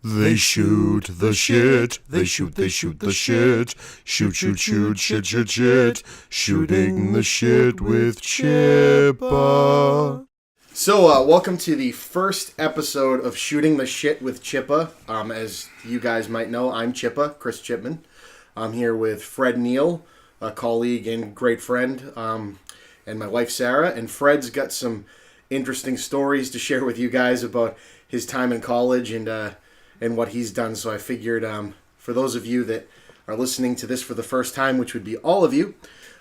They shoot the shit, they shoot the shit, shoot, shit, shooting the shit with Chippa. So, welcome to the first episode of Shooting the Shit with Chippa. As you guys might know, I'm Chippa, Chris Chipman. I'm here with Fred Niell, a colleague and great friend, and my wife Sarah. And Fred's got some interesting stories to share with you guys about his time in college and what he's done. So I figured for those of you that are listening to this for the first time, which would be all of you,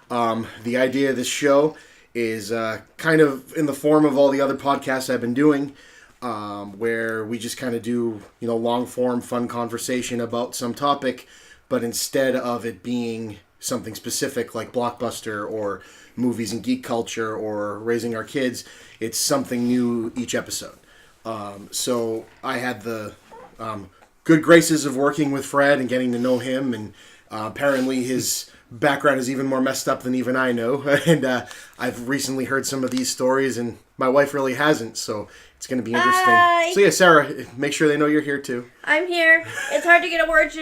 the idea of this show is kind of in the form of all the other podcasts I've been doing, where we just kind of do, long-form, fun conversation about some topic, but instead of it being something specific like Blockbuster or movies and geek culture or raising our kids, it's something new each episode. So I had the good graces of working with Fred and getting to know him, and apparently his background is even more messed up than even I know, and I've recently heard some of these stories, and my wife really hasn't, so it's going to be interesting. Hi. So yeah, Sarah, make sure they know you're here too. I'm here. It's hard to get a word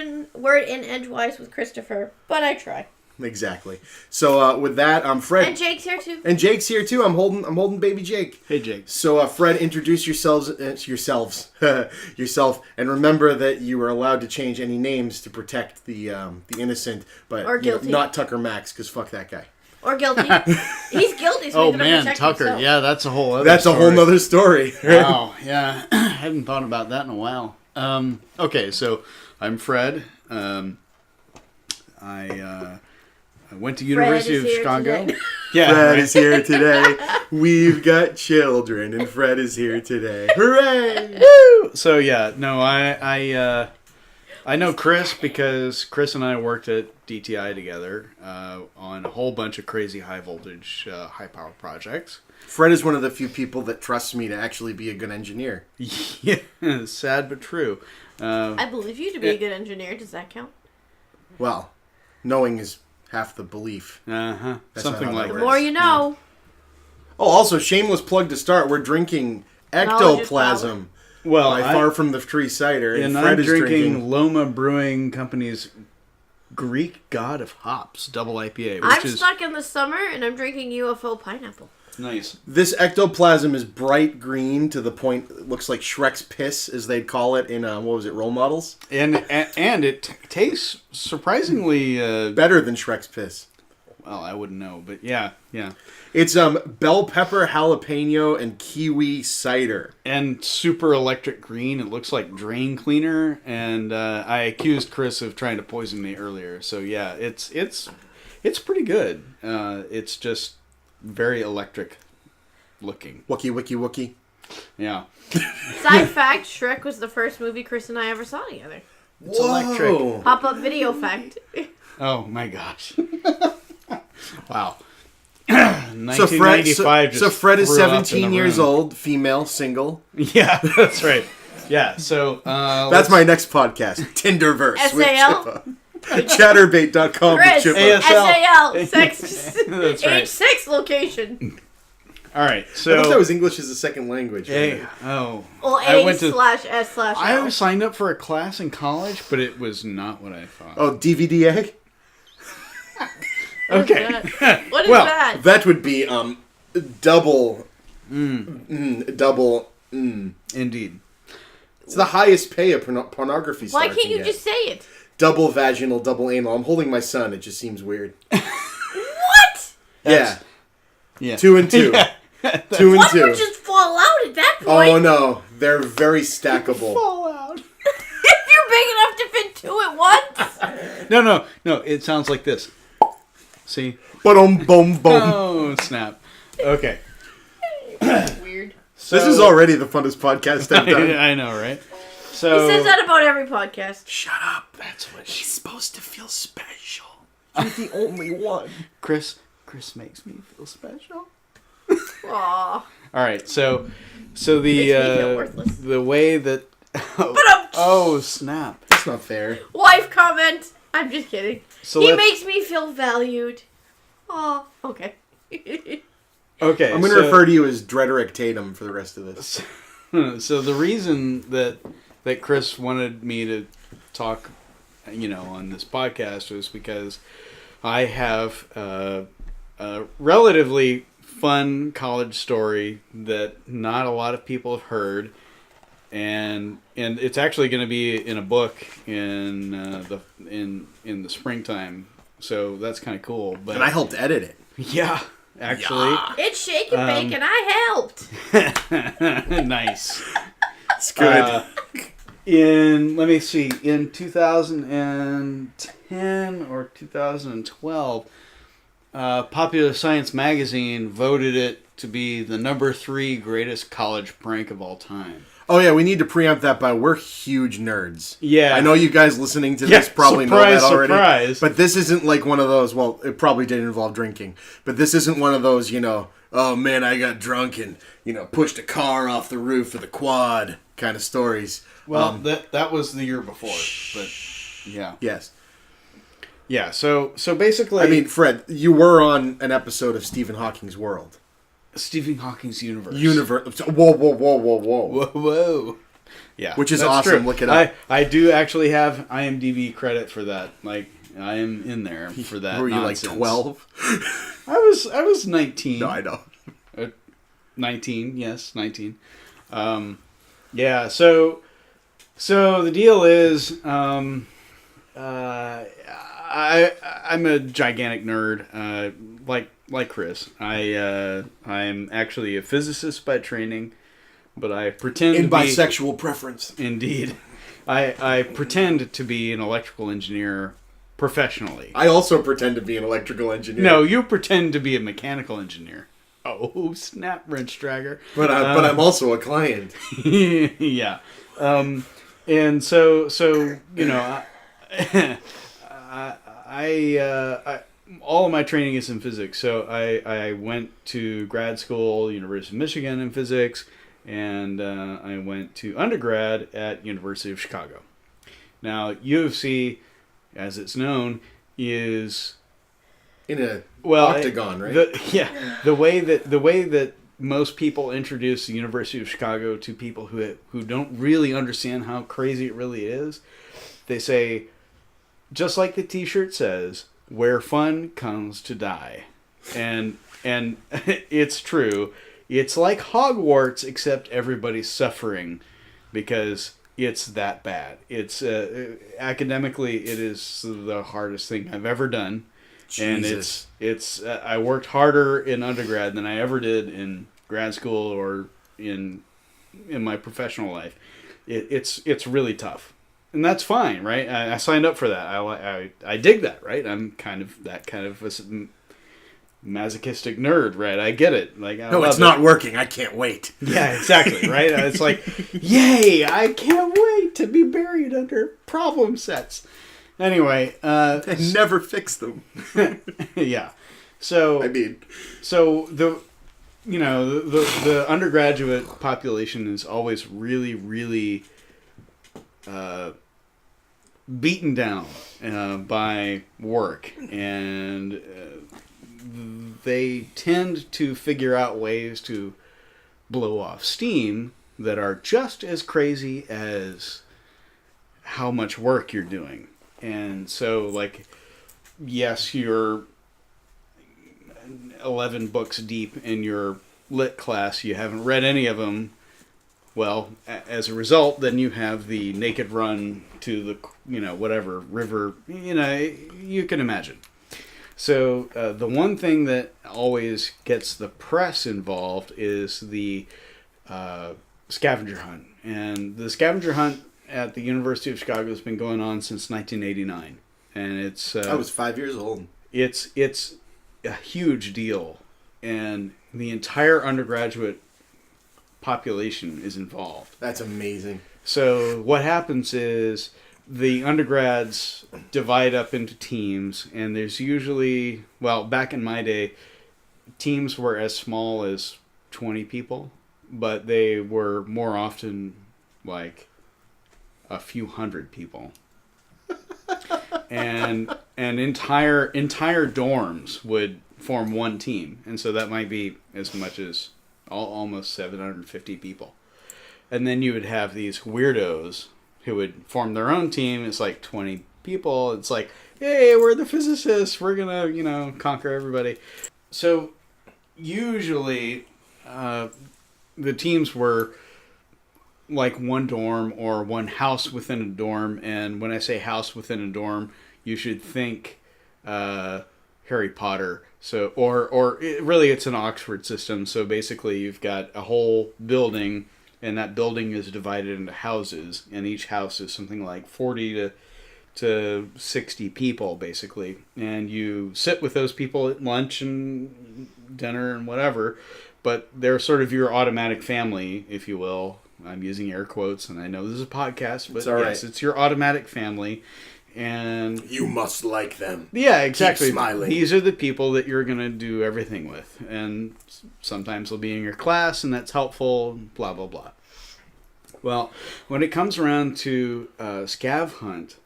in edgewise with Christopher, but I try. Exactly. So with that, Fred. And Jake's here too. And Jake's here too. I'm holding baby Jake. Hey, Jake. So Fred, introduce yourself, and remember that you are allowed to change any names to protect the innocent, but Or guilty. not Tucker Max, because fuck that guy. Or guilty. He's guilty, so Oh he's gonna man, protect Tucker. himself. Yeah, that's a whole other That's story. a whole nother story. Wow, yeah. I hadn't thought about that in a while. Okay, so I'm Fred. I went to University of Chicago. Yeah, Fred right. is here today. We've got children, and Fred is here today. Hooray! Woo! So yeah, no, I know Chris because Chris and I worked at DTI together on a whole bunch of crazy high voltage, high power projects. Fred is one of the few people that trusts me to actually be a good engineer. Yeah, sad but true. I believe you to be a good engineer. Does that count? Well, knowing is half the belief. Something not how like that The works. more you know. Oh, also, shameless plug to start. We're drinking Knowledge is ectoplasm Well, by Far From the Tree cider, and and Fred I'm is drinking Loma Brewing Company's Greek God of Hops Double IPA, which I'm is stuck in the summer, and I'm drinking UFO pineapple. nice. This ectoplasm is bright green to the point it looks like Shrek's piss, as they'd call it in Role Models. And it tastes surprisingly Better than Shrek's piss. well, I wouldn't know, but yeah. It's bell pepper, jalapeno, and kiwi cider. And super electric green. It looks like drain cleaner. And I accused Chris of trying to poison me earlier. So yeah, it's pretty good. It's just very electric looking. Wookie. Yeah. Side fact, Shrek was the first movie Chris and I ever saw together. It's electric. Pop-up video fact. Oh my gosh. Wow. So 1995 Fred is just threw up in 17 the years room. old, female, single. Yeah, that's right. Yeah, so That's my next podcast, Tinderverse with SAL? Chippa. Chatterbait.com with Chris, Chippa. SAL, sex, That's right. age 6 location. All right. I So thought that was English as a second language. hey, oh, Well, I went to- A/S/L. I signed up for a class in college, but it was not what I thought. Oh, DVD egg? What is okay. that? What is Well, that? That would be double. Double. Indeed. It's the highest pay a pornography star Why can't can you get. just say it? Double vaginal, double anal. I'm holding my son. It just seems weird. What? Yeah. Yeah. 2 and 2. Yeah, 2 and One 2. would just fall out at that point. Oh no, they're very stackable. Fallout. If you're big enough to fit 2 at once. No. It sounds like this. See? Boom, boom, boom. Oh, snap. Okay. Weird. So, This is already the funnest podcast I've done. I know, right? He So says that about every podcast. Shut up. that's what He's supposed to feel special. You're the only one. Chris makes me feel special. Aww. All right, so Makes me feel the worthless. the way that oh snap. That's not fair. Wife comment. I'm just kidding. So He let's- makes me feel valued. Aw. Okay. Okay, I'm going to refer to you as Drederick Tatum for the rest of this. So the reason that that Chris wanted me to talk, on this podcast was because I have a relatively fun college story that not a lot of people have heard, and it's actually going to be in a book in the springtime. So that's kind of cool. But And I helped edit it. Yeah, actually. Yeah. It's shake and bake, and I helped. Nice. It's good. Let me see, in 2010 or 2012, Popular Science magazine voted it to be the number 3 greatest college prank of all time. Oh, yeah, we need to preempt that by we're huge nerds. Yeah. I know you guys listening to this probably know that already. Surprise. But this isn't like one of those, well, it probably did involve drinking. But this isn't one of those, oh man, I got drunk and, pushed a car off the roof of the quad kind of stories. Well, that was the year before, but yeah. Yes. Yeah, so basically... I mean, Fred, you were on an episode of Stephen Hawking's World. Stephen Hawking's Universe. Whoa. Whoa. Yeah. Which is that's awesome. true. Look it up. I do actually have IMDb credit for that. Like, I am in there for that. Were you nonsense. like 12? I was 19. No, I know. 19, yes, 19. Yeah, so the deal is, I'm a gigantic nerd, like Chris. I'm actually a physicist by training, but I pretend In to be bisexual preference. Indeed. I pretend to be an electrical engineer professionally. I also pretend to be an electrical engineer. No, you pretend to be a mechanical engineer. Oh, snap, wrench dragger. But I'm also a client. Yeah. And so I all of my training is in physics. So I went to grad school, University of Michigan in physics, and I went to undergrad at University of Chicago. Now, U of C, as it's known, is In a octagon, right? The way that most people introduce the University of Chicago to people who don't really understand how crazy it really is, they say, just like the T-shirt says, where fun comes to die, and it's true. It's like Hogwarts, except everybody's suffering because it's that bad. It's academically, it is the hardest thing I've ever done. Jesus. And it's I worked harder in undergrad than I ever did in grad school or in my professional life. It's really tough, and that's fine, right? I signed up for that. I dig that, right? I'm kind of a masochistic nerd, right? I get it. Like, no, it's not working. I can't wait. Yeah, exactly, right? It's like, yay! I can't wait to be buried under problem sets. Anyway, And never fix them. yeah. So the undergraduate population is always really, really beaten down by work, and they tend to figure out ways to blow off steam that are just as crazy as how much work you're doing. And so, like, yes, you're 11 books deep in your lit class. You haven't read any of them. Well, as a result, then you have the naked run to the, whatever, river. You can imagine. So the one thing that always gets the press involved is the scavenger hunt. And the scavenger hunt at the University of Chicago has been going on since 1989, and it's I was 5 years old. It's a huge deal, and the entire undergraduate population is involved. That's amazing. So what happens is the undergrads divide up into teams, and there's usually, well, back in my day, teams were as small as 20 people, but they were more often like a few hundred people, and entire dorms would form one team, and so that might be as much as almost 750 people. And then you would have these weirdos who would form their own team. It's like 20 people. It's like, hey, we're the physicists. We're gonna, conquer everybody. So usually, the teams were like one dorm or one house within a dorm. And when I say house within a dorm, you should think Harry Potter. So, or really, it's an Oxford system. So basically, you've got a whole building, and that building is divided into houses, and each house is something like 40 to 60 people, basically. And you sit with those people at lunch and dinner and whatever, but they're sort of your automatic family, if you will. I'm using air quotes, and I know this is a podcast, but yes, it's your automatic family. And you must like them. Yeah, exactly. Keep smiling. These are the people that you're going to do everything with. And sometimes they'll be in your class, and that's helpful, blah, blah, blah. Well, when it comes around to scav hunt,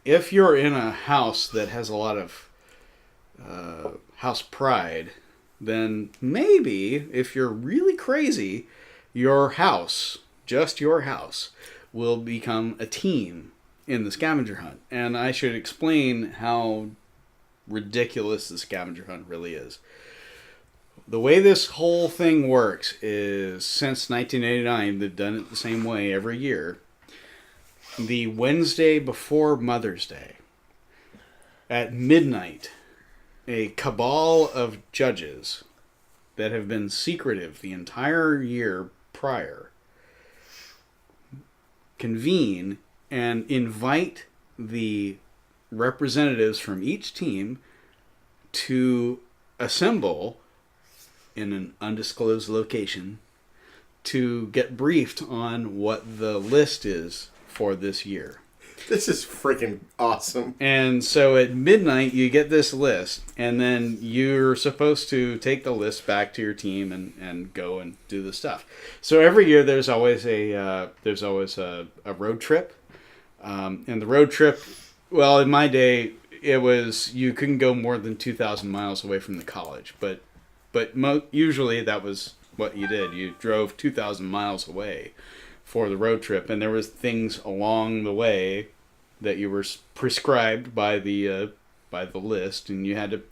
if you're in a house that has a lot of house pride, then maybe, if you're really crazy, your house, just your house, will become a team in the scavenger hunt. And I should explain how ridiculous the scavenger hunt really is. The way this whole thing works is, since 1989, they've done it the same way every year. The Wednesday before Mother's Day, at midnight, a cabal of judges that have been secretive the entire year prior convene and invite the representatives from each team to assemble in an undisclosed location to get briefed on what the list is for this year. This is freaking awesome. And so at midnight, you get this list, and then you're supposed to take the list back to your team and go and do the stuff. So every year, there's always a road trip, and the road trip, well, in my day, it was you couldn't go more than 2,000 miles away from the college, but usually that was what you did. You drove 2,000 miles away for the road trip, and there was things along the way that you were prescribed by the list, and you had to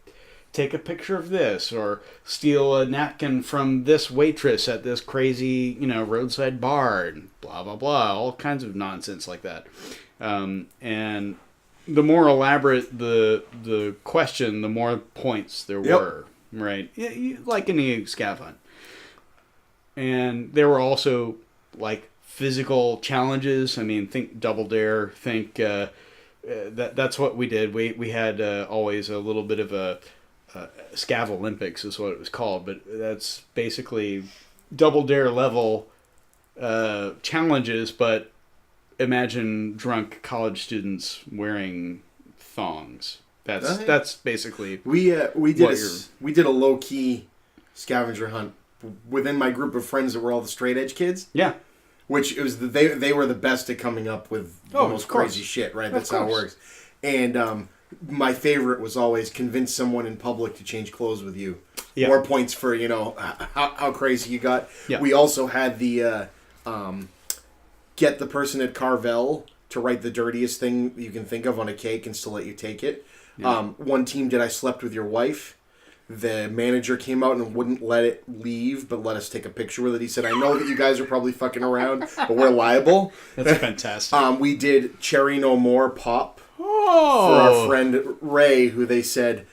take a picture of this or steal a napkin from this waitress at this crazy roadside bar, and blah blah blah, all kinds of nonsense like that. And the more elaborate the question, the more points there were, right? Like any scav hunt. And there were also like physical challenges. I mean, think Double Dare. Think that's what we did. We had always a little bit of a Scav Olympics is what it was called, but that's basically Double Dare level challenges. But imagine drunk college students wearing thongs. That's basically we did a low key scavenger hunt within my group of friends that were all the straight edge kids. Yeah. Which it was they were the best at coming up with the most crazy shit, right? That's how it works. And my favorite was always convince someone in public to change clothes with you. Yeah. More points for how crazy you got. Yeah. We also had the get the person at Carvel to write the dirtiest thing you can think of on a cake and still let you take it. Yeah. One team did I slept with your wife. The manager came out and wouldn't let it leave, but let us take a picture with it. He said, I know that you guys are probably fucking around, but we're liable. That's fantastic. We did Cherry No More Pop for our friend Ray, who they said,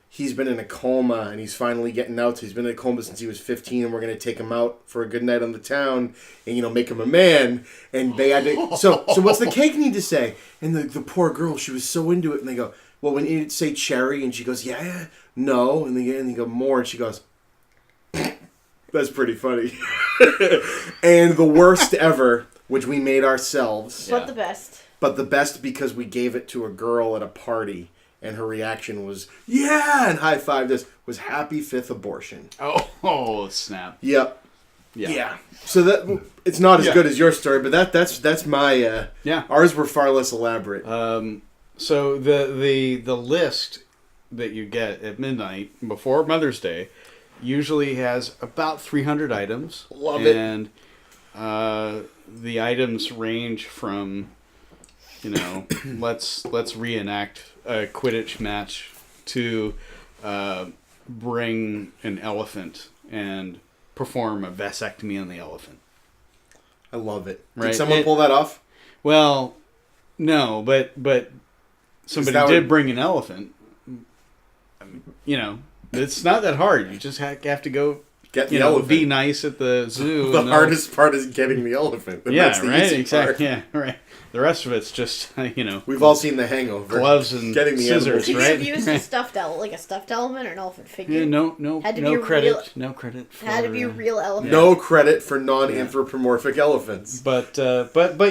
he's been in a coma and he's finally getting out. So he's been in a coma since he was 15, and we're going to take him out for a good night on the town and, make him a man. And they had to... So what's the cake need to say? And the poor girl, she was so into it, and they go... Well, when you say cherry, and she goes, yeah, no, and they go more, and she goes, that's pretty funny. And the worst ever, which we made ourselves. But the best. But the best because we gave it to a girl at a party, and her reaction was, yeah, and high-fived us, was happy 5th abortion. Oh, snap. Yep. Yeah. So that it's not as good as your story, but that's my... Ours were far less elaborate. So the list that you get at midnight before Mother's Day usually has about 300 items. Love it. And the items range from, let's reenact a Quidditch match to bring an elephant and perform a vasectomy on the elephant. I love it. Right? Did someone pull that off? Well, no, but somebody did bring an elephant. I mean, it's not that hard. You just have to go get the elephant. Be nice at the zoo. The hardest part is getting the elephant. That's the easy part. Yeah, right. The rest of it's just, We've all seen The Hangover. Gloves and getting the scissors, Could right? you have used a stuffed element or an elephant figure? Yeah, no Had to be credit. No credit. Had to be a real elephant. No credit for non-anthropomorphic elephants. But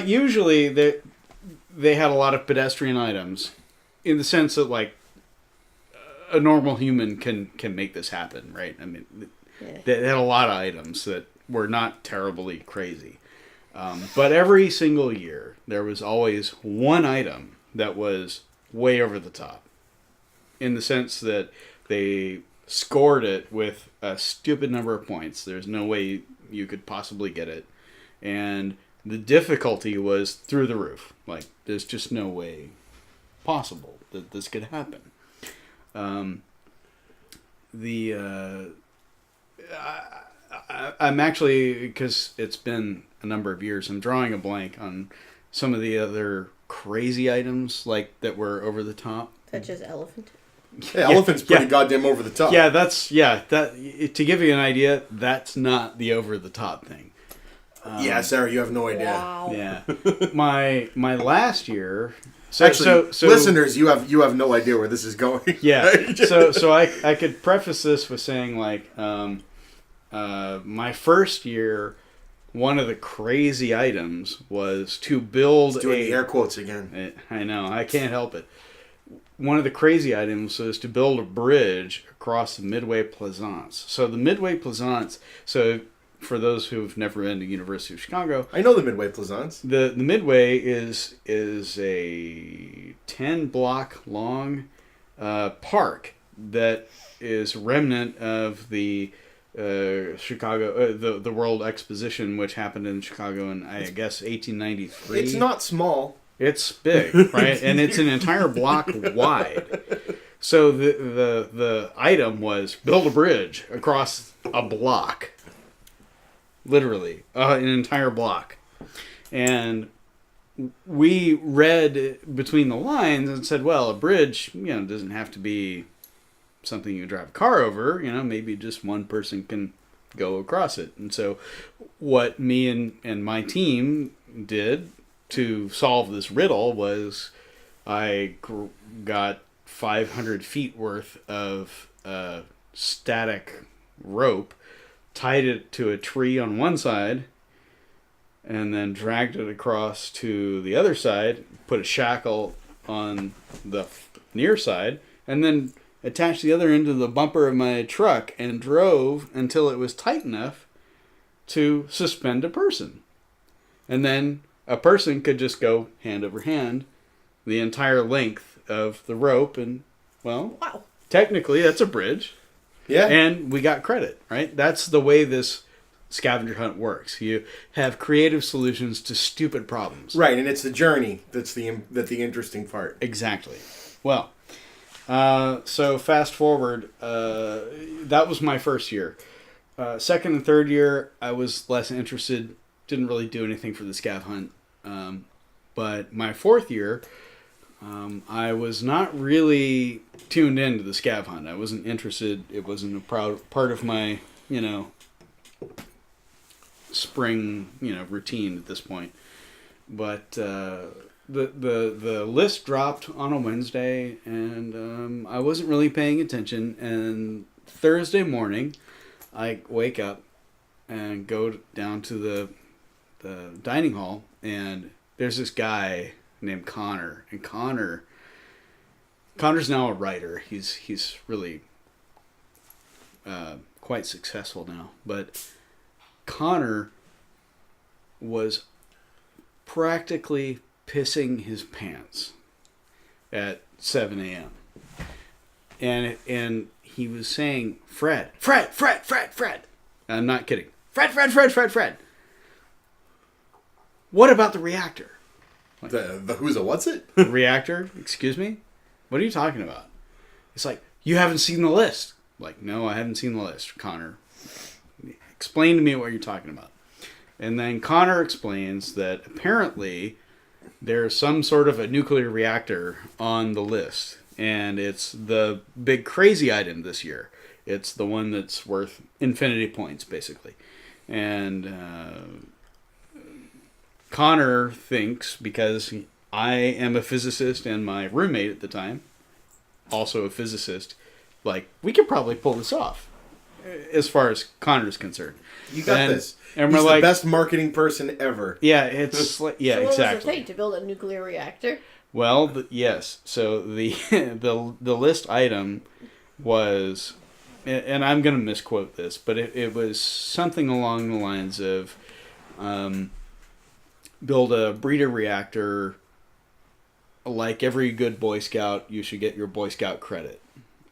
usually they had a lot of pedestrian items, in the sense that like a normal human can make this happen, right? I mean, they had a lot of items that were not terribly crazy. But every single year, there was always one item that was way over the top. In the sense that they scored it with a stupid number of points. There's no way you could possibly get it. And the difficulty was through the roof. Like, there's just no way possible that this could happen. I'm actually, because it's been a number of years, I'm drawing a blank on some of the other crazy items like that were over the top. Such as elephant. Yeah, elephant's pretty goddamn over the top. Yeah, that to give you an idea, that's not the over the top thing. Yeah, Sarah, you have no idea. Wow. Yeah, my last year. So listeners, you have no idea where this is going. Yeah. so I could preface this with saying like, my first year, one of the crazy items was to build doing the air quotes again. I know, I can't help it. One of the crazy items was to build a bridge across the Midway Plaisance. So the Midway Plaisance, for those who've never been to University of Chicago, I know the Midway Plaisance. The Midway is a 10-block long park that is remnant of the Chicago the World Exposition, which happened in Chicago in I guess 1893. It's not small. It's big, right? And it's an entire block wide. So the item was build a bridge across a block. Literally, an entire block. And we read between the lines and said, well, a bridge, doesn't have to be something you drive a car over. Maybe just one person can go across it. And so what me and my team did to solve this riddle was I got 500 feet worth of static rope, tied it to a tree on one side, and then dragged it across to the other side, put a shackle on the near side, and then attached the other end to the bumper of my truck and drove until it was tight enough to suspend a person. And then a person could just go hand over hand the entire length of the rope, and, well, wow. Technically that's a bridge. Yeah. And we got credit, right? That's the way this scavenger hunt works. You have creative solutions to stupid problems. Right, and it's the journey that's the interesting part. Exactly. Well, so fast forward, that was my first year. Second and third year, I was less interested. Didn't really do anything for the scav hunt. But my fourth year, I was not really tuned into the scav hunt. I wasn't interested. It wasn't a part of my, spring, routine at this point. But the list dropped on a Wednesday, and I wasn't really paying attention. And Thursday morning, I wake up and go down to the dining hall, and there's this guy named Connor, and Connor's now a writer. He's really quite successful now, but Connor was practically pissing his pants at 7 a.m. And he was saying, Fred. I'm not kidding. Fred. what about the reactor? The who's a what's it? The reactor? Excuse me? What are you talking about? It's like, you haven't seen the list. Like, no, I haven't seen the list, Connor. Explain to me what you're talking about. And then Connor explains that apparently there's some sort of a nuclear reactor on the list. And it's the big crazy item this year. It's the one that's worth infinity points, basically. And Connor thinks, because I am a physicist and my roommate at the time, also a physicist, like, we could probably pull this off, as far as Connor's concerned. You got this. And He's we're like, the best marketing person ever. Yeah, it's like, yeah, so what exactly. was the thing, to build a nuclear reactor? Well, yes. So the the list item was, and I'm going to misquote this, but it was something along the lines of, build a breeder reactor. Like every good Boy Scout, you should get your Boy Scout credit.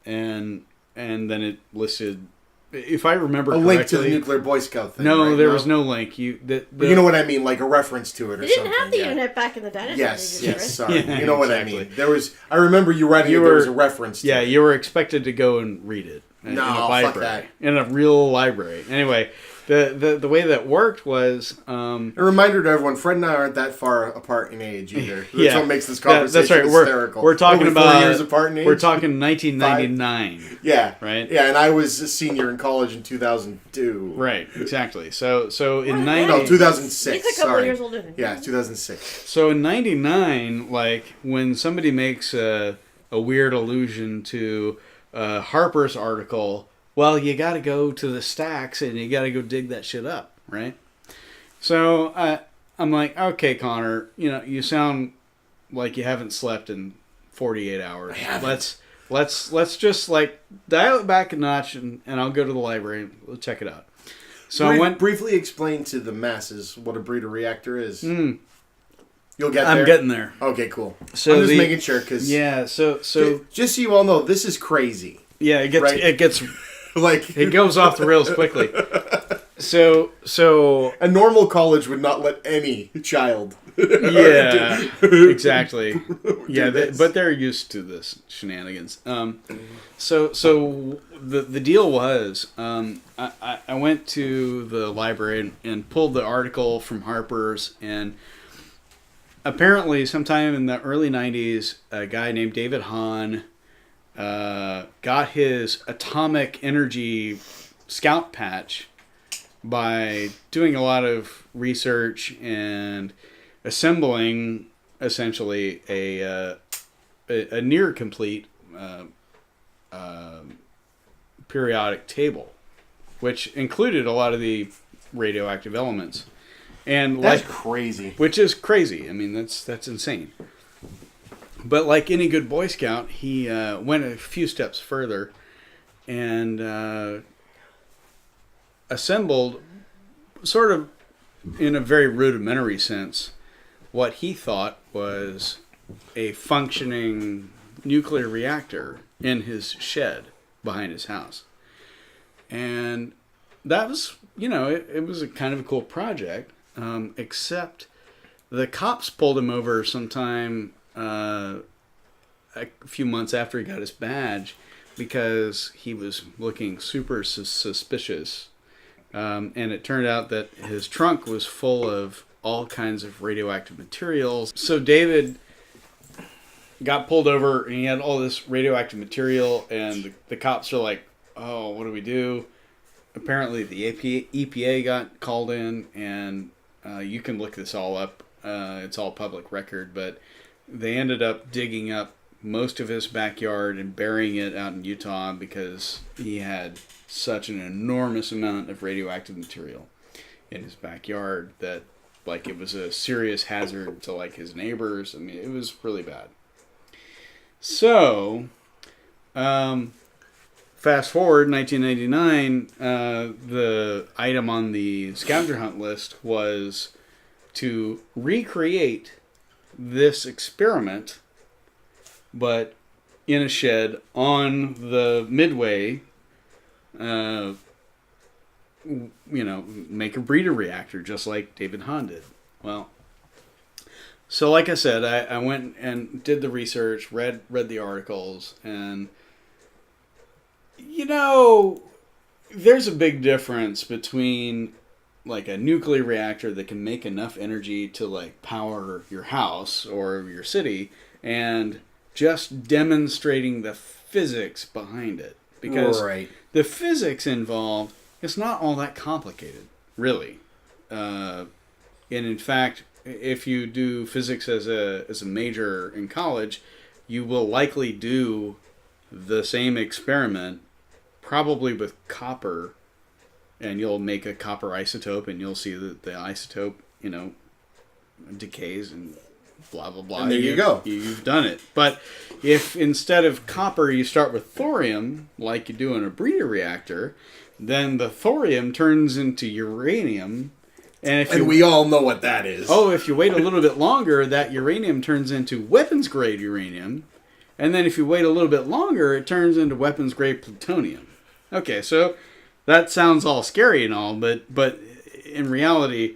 And then it listed, if I remember correctly, link to the nuclear Boy Scout thing. No, right? there was no link. But you know what I mean, like a reference to it or They something. didn't have the yeah. internet back in the dinosaur Yes, ages, yes, right? sorry. Yeah, you know what exactly. I mean. There was. I remember you writing it. There was a reference to it. You were expected to go and read it in No, a fuck library, that. in a real library. Anyway, the way that worked was A reminder to everyone: Fred and I aren't that far apart in age either. That's Yeah. what makes this conversation that's right. hysterical. We're talking What are we, 4 about years apart in age. We're talking 1999. Yeah, Right? Yeah, and I was a senior in college in 2002. Right, exactly. So in What? 90, No, 2006. He's a couple sorry. years older than Yeah, you. 2006. So in 99, like when somebody makes a weird allusion to Harper's article, well, you got to go to the stacks and you got to go dig that shit up, right? So I'm like, okay, Connor, you sound like you haven't slept in 48 hours. Let's just like dial it back a notch and I'll go to the library and we'll check it out. So I went briefly explain to the masses what a breeder reactor is. Mm. You'll get there. I'm getting there. Okay, cool. So I'm just making sure because so just so you all know, this is crazy. yeah, it gets Like it goes off the rails quickly. So a normal college would not let any child. yeah, exactly. Yeah, this. but they're used to this shenanigans. So the deal was, I went to the library and pulled the article from Harper's, and apparently sometime in the early 90s, a guy named David Hahn got his atomic energy scout patch by doing a lot of research and assembling essentially a near complete periodic table, which included a lot of the radioactive elements. And That's crazy. Which is crazy. I mean, that's insane. But like any good Boy Scout, he went a few steps further and assembled, sort of in a very rudimentary sense, what he thought was a functioning nuclear reactor in his shed behind his house. And that was, it was a kind of a cool project, except the cops pulled him over sometime a few months after he got his badge because he was looking super suspicious. And it turned out that his trunk was full of all kinds of radioactive materials. So David got pulled over and he had all this radioactive material, and the cops are like, oh, what do we do? Apparently the EPA got called in, and you can look this all up. It's all public record, but they ended up digging up most of his backyard and burying it out in Utah because he had such an enormous amount of radioactive material in his backyard that like it was a serious hazard to like his neighbors. I mean, it was really bad. So, fast forward 1999, the item on the scavenger hunt list was to recreate this experiment, but in a shed on the Midway, make a breeder reactor just like David Hahn did. Well, So, like I said, I went and did the research, read the articles, and there's a big difference between like a nuclear reactor that can make enough energy to like power your house or your city, and just demonstrating the physics behind it, because the physics involved is not all that complicated, really. And in fact, if you do physics as a major in college, you will likely do the same experiment, probably with copper, and you'll make a copper isotope, and you'll see that the isotope, decays and blah blah blah. And there you go. You've done it. But if instead of copper you start with thorium, like you do in a breeder reactor, then the thorium turns into uranium. And we all know what that is. Oh, if you wait a little bit longer, that uranium turns into weapons-grade uranium. And then if you wait a little bit longer, it turns into weapons-grade plutonium. Okay, so that sounds all scary and all, but in reality,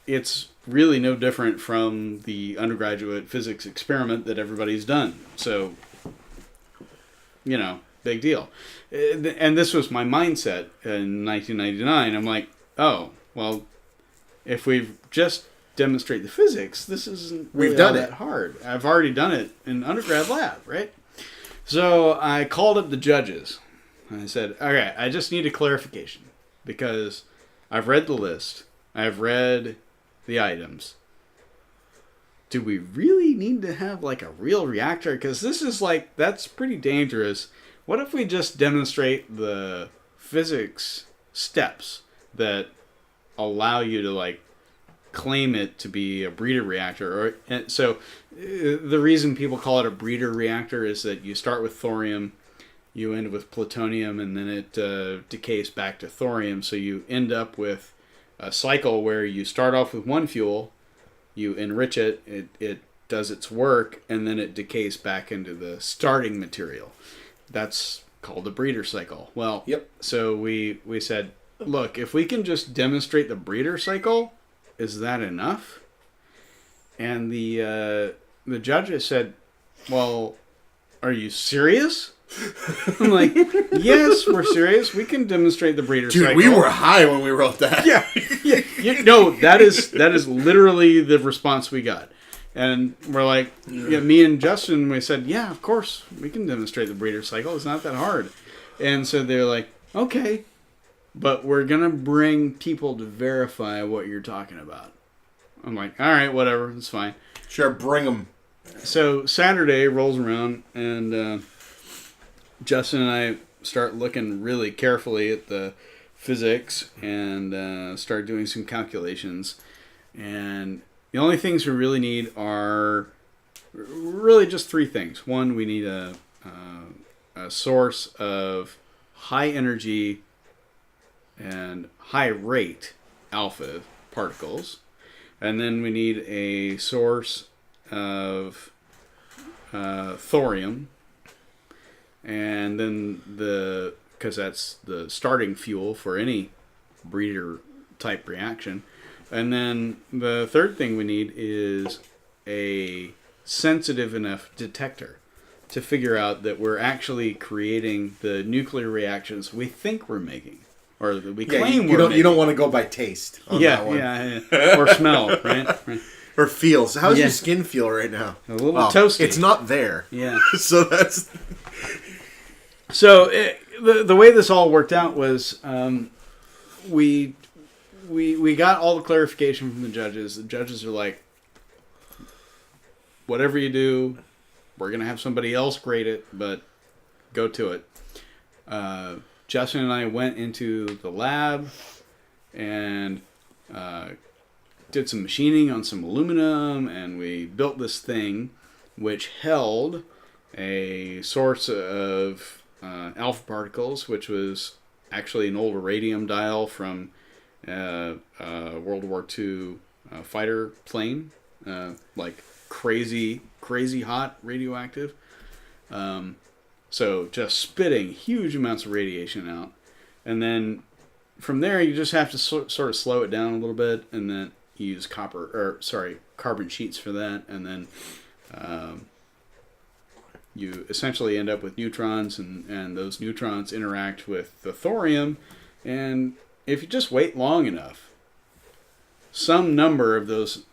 it's really no different from the undergraduate physics experiment that everybody's done. So, big deal. And this was my mindset in 1999. I'm like, oh, well, if we just demonstrate the physics, this isn't really all that hard. I've already done it in undergrad lab, right? So I called up the judges. And I said, okay, I just need a clarification, because I've read the list. I've read the items. Do we really need to have like a real reactor? Because this is that's pretty dangerous. What if we just demonstrate the physics steps that allow you to claim it to be a breeder reactor? So the reason people call it a breeder reactor is that you start with thorium, you end with plutonium, and then it decays back to thorium. So you end up with a cycle where you start off with one fuel, you enrich it, it does its work, and then it decays back into the starting material. That's called the breeder cycle. Well, So we said, look, if we can just demonstrate the breeder cycle, is that enough? And the judges said, well, are you serious? I'm like, yes, we're serious. We can demonstrate the breeder cycle. Dude, we were high when we wrote that. Yeah. No, that is literally the response we got. And we're like, me and Justin, we said, yeah, of course, we can demonstrate the breeder cycle. It's not that hard. And so they're like, okay, but we're going to bring people to verify what you're talking about. I'm like, all right, whatever, it's fine. Sure, bring them. So Saturday rolls around, and Justin and I start looking really carefully at the physics and start doing some calculations. And the only things we really need are really just three things. One, we need a source of high energy and high rate alpha particles. And then we need a source of thorium. And then because that's the starting fuel for any breeder type reaction. And then the third thing we need is a sensitive enough detector to figure out that we're actually creating the nuclear reactions we think we're making, or that we claim we're making. You don't want to go by taste on that one. Yeah. Or smell, right? Or feel. So how's your skin feel right now? A little toasty. It's not there. Yeah. So that's... So the way this all worked out was we got all the clarification from the judges. The judges are like, whatever you do, we're going to have somebody else grade it, but go to it. Justin and I went into the lab and did some machining on some aluminum, and we built this thing which held a source of alpha particles, which was actually an old iridium dial from World War II fighter plane, like crazy hot radioactive. So just spitting huge amounts of radiation out. And then from there, you just have to sort of slow it down a little bit, and then you use carbon sheets for that, and then you essentially end up with neutrons, and those neutrons interact with the thorium, and if you just wait long enough, some number of those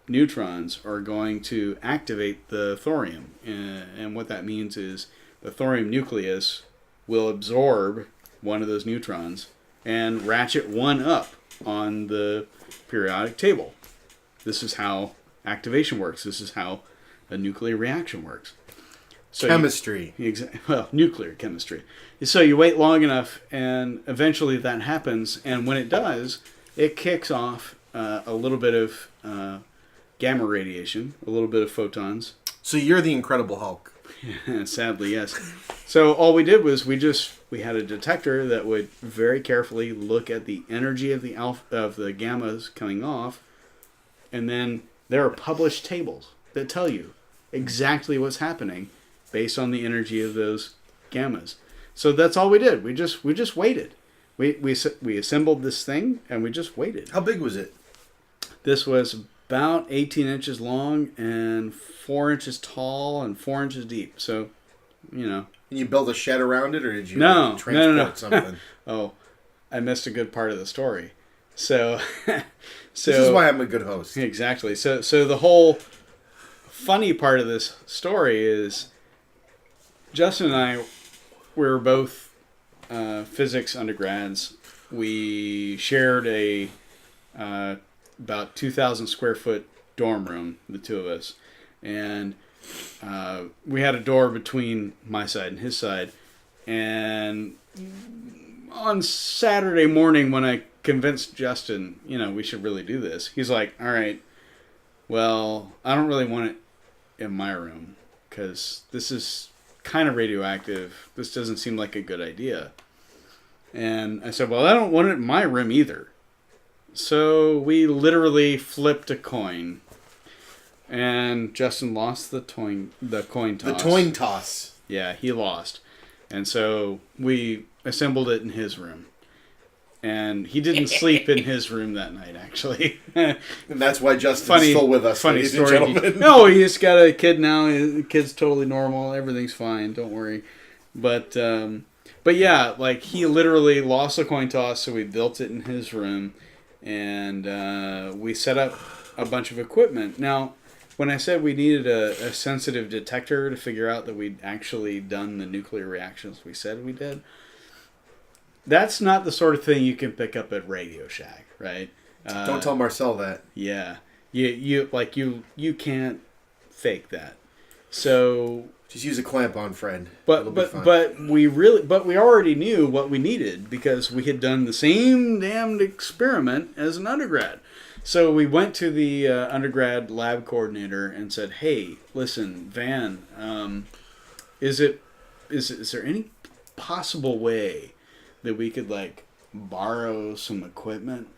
neutrons are going to activate the thorium, and what that means is the thorium nucleus will absorb one of those neutrons and ratchet one up on the periodic table. This is how activation works. This is how a nuclear reaction works. So chemistry. Nuclear chemistry. So you wait long enough, and eventually that happens, and when it does, it kicks off a little bit of gamma radiation, a little bit of photons. So you're the Incredible Hulk. Sadly, yes. So all we did was we had a detector that would very carefully look at the energy of the gammas coming off, and then there are published tables that tell you exactly what's happening based on the energy of those gammas. So that's all we did. We just waited. We assembled this thing and we just waited. How big was it? This was about 18 inches long and 4 inches tall and 4 inches deep. So, you know. And you built a shed around it, or did you transport something? Oh, I missed a good part of the story. So, this is why I'm a good host. Exactly. So the whole funny part of this story is Justin and I, we were both physics undergrads. We shared a about 2,000 square foot dorm room, the two of us, and we had a door between my side and his side. And on Saturday morning, when I convinced Justin, we should really do this, he's like, all right, well, I don't really want it in my room because this is kind of radioactive. This doesn't seem like a good idea. And I said, well, I don't want it in my room either. So we literally flipped a coin, and Justin lost the coin toss. The coin toss. Yeah, he lost. And so we assembled it in his room. And he didn't sleep in his room that night, actually. And that's why Justin's still with us, funny ladies story. and gentlemen. No, he's got a kid now. The kid's totally normal. Everything's fine. Don't worry. But yeah, like he literally lost a coin toss, so we built it in his room. And we set up a bunch of equipment. Now, when I said we needed a sensitive detector to figure out that we'd actually done the nuclear reactions we said we did, that's not the sort of thing you can pick up at Radio Shack, right? Don't tell Marcel that. Yeah, you can't fake that. So just use a clamp on, friend. But we already knew what we needed because we had done the same damned experiment as an undergrad. So we went to the undergrad lab coordinator and said, "Hey, listen, Van, is there any possible way that we could borrow some equipment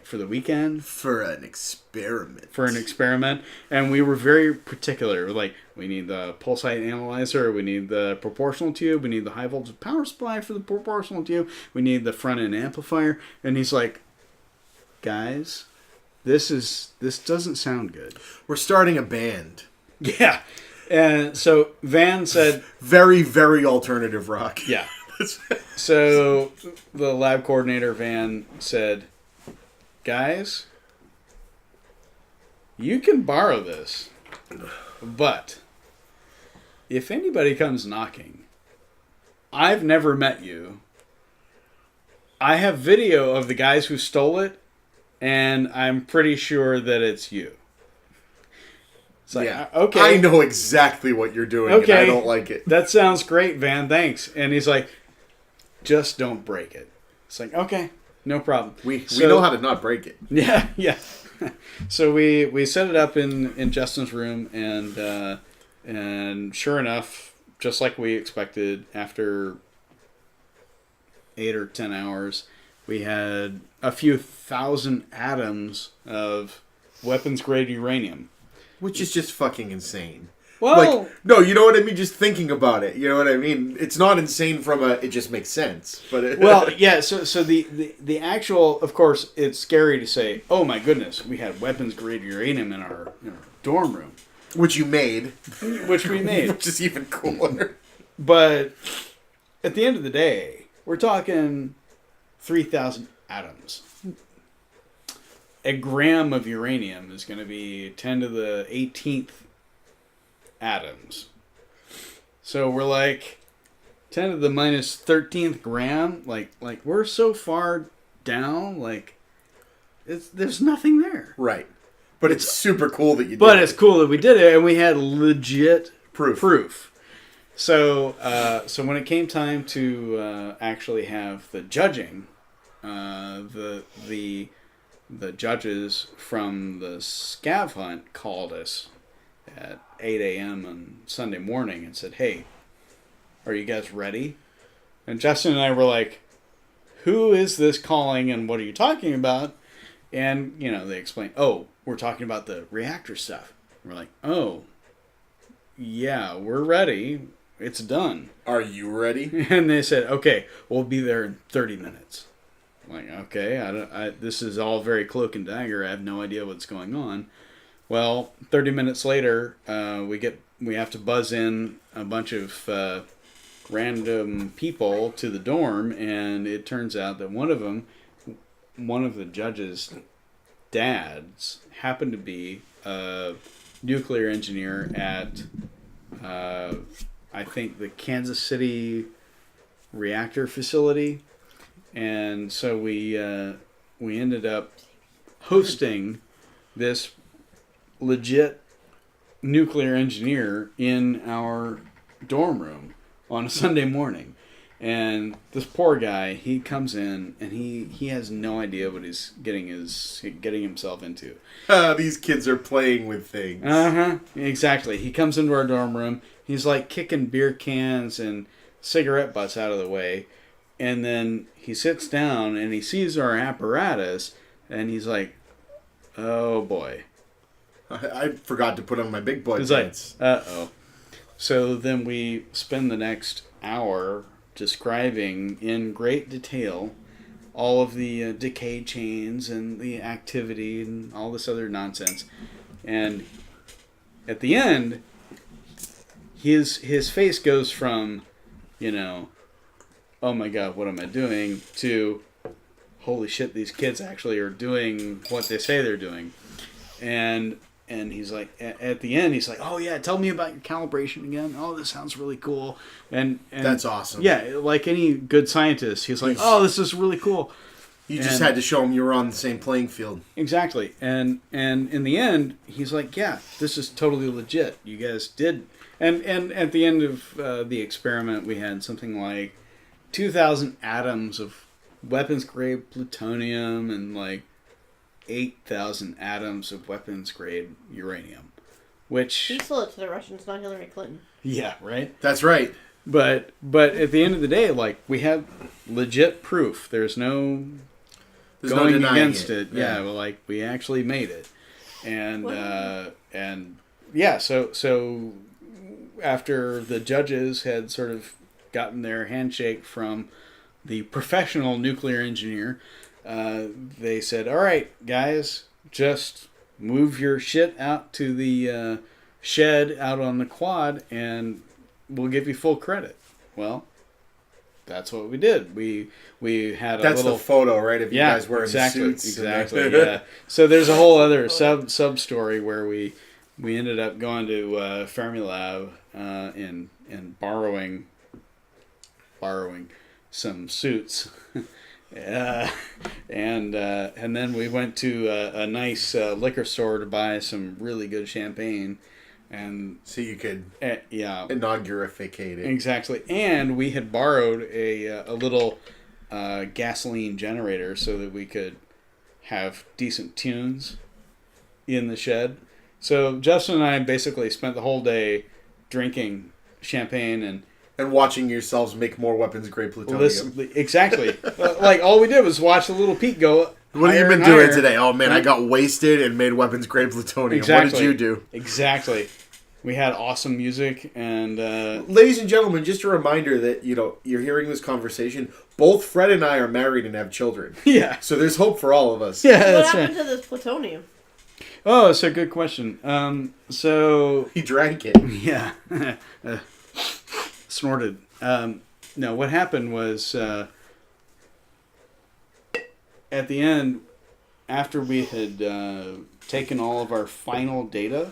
for the weekend for an experiment?" And we were very particular. We need the pulse height analyzer, we need the proportional tube, we need the high voltage power supply for the proportional tube, we need the front end amplifier. And he's like, guys, this doesn't sound good. We're starting a band. Yeah. And so Van said, very, very alternative rock. Yeah. So the lab coordinator, Van, said, guys, you can borrow this, but if anybody comes knocking, I've never met you. I have video of the guys who stole it, and I'm pretty sure that it's you. It's like, yeah. Okay. I know exactly what you're doing, okay. And I don't like it. That sounds great, Van, thanks. And he's like, just don't break it. It's like, okay, no problem. We know how to not break it. Yeah, yeah. So we set it up in Justin's room, and sure enough, just like we expected, after 8 or 10 hours, we had a few thousand atoms of weapons-grade uranium. Which is just fucking insane. Well, Like, no, you know what I mean? Just thinking about it. You know what I mean? It's not insane from it just makes sense. But well, yeah, so the actual, of course, it's scary to say, oh my goodness, we had weapons-grade uranium in our dorm room. Which you made. Which we made. Which is even cooler. But at the end of the day, we're talking 3,000 atoms. A gram of uranium is going to be 10 to the 18th atoms. So we're like 10 to the minus 13th gram. Like we're so far down, like there's nothing there. Right. But it's super cool that you did But it. it's cool that we did it, and we had legit proof. So when it came time to actually have the judging, the judges from the scav hunt called us at 8 a.m. on Sunday morning and said, "Hey, are you guys ready?" And Justin and I were like, "Who is this calling, and what are you talking about?" And they explained, "Oh, we're talking about the reactor stuff." And we're like, "Oh, yeah, we're ready. It's done." Are you ready? And they said, "Okay, we'll be there in 30 minutes." I'm like, okay, this is all very cloak and dagger. I have no idea what's going on. Well, 30 minutes later, we have to buzz in a bunch of random people to the dorm, and it turns out that one of the judges' dads happened to be a nuclear engineer at I think the Kansas City reactor facility. And so we ended up hosting this legit nuclear engineer in our dorm room on a Sunday morning. And this poor guy, he comes in and he has no idea what he's getting himself into. These kids are playing with things. Exactly. He comes into our dorm room. He's like kicking beer cans and cigarette butts out of the way. And then he sits down and he sees our apparatus and he's like, "Oh boy." I forgot to put on my big boy He's pants. like, "Uh-oh." So then we spend the next hour describing in great detail all of the decay chains and the activity and all this other nonsense. And at the end, his face goes from, "Oh my God, what am I doing?" to, "Holy shit, these kids actually are doing what they say they're doing." And he's like, at the end, he's like, "Oh yeah, tell me about your calibration again. Oh, this sounds really cool." And that's awesome. Yeah, like any good scientist, he's like, "Oh, this is really cool." You just had to show him you were on the same playing field. Exactly. And in the end, he's like, "Yeah, this is totally legit. You guys did." And at the end of the experiment, we had something like 2,000 atoms of weapons-grade plutonium and like 8,000 atoms of weapons-grade uranium. Which... He sold it to the Russians, not Hillary Clinton. Yeah, right? That's right. But at the end of the day, like, we have legit proof. There's no going against it. Yeah, well, like, we actually made it. And yeah, so after the judges had sort of gotten their handshake from the professional nuclear engineer, they said, "All right, guys, just move your shit out to the shed out on the quad, and we'll give you full credit." Well, that's what we did. We had That's the photo, right? Of you guys wearing suits. Exactly. Yeah. So there's a whole other sub story where we ended up going to Fermilab and borrowing some suits. And then we went to a nice liquor store to buy some really good champagne, and so you could inaugurate it. Exactly. And we had borrowed a little gasoline generator so that we could have decent tunes in the shed. So Justin and I basically spent the whole day drinking champagne and watching yourselves make more weapons-grade plutonium. Exactly. Like, all we did was watch the little peak go What have you been doing today? Oh, man, I got wasted and made weapons-grade plutonium. Exactly. What did you do? Exactly. we had awesome music, and Ladies and gentlemen, just a reminder that you're hearing this conversation. Both Fred and I are married and have children. Yeah. So there's hope for all of us. Yeah, What that's happened right. to this plutonium? Oh, it's a good question. So He drank it. yeah, snorted. No, what happened was at the end, after we had taken all of our final data,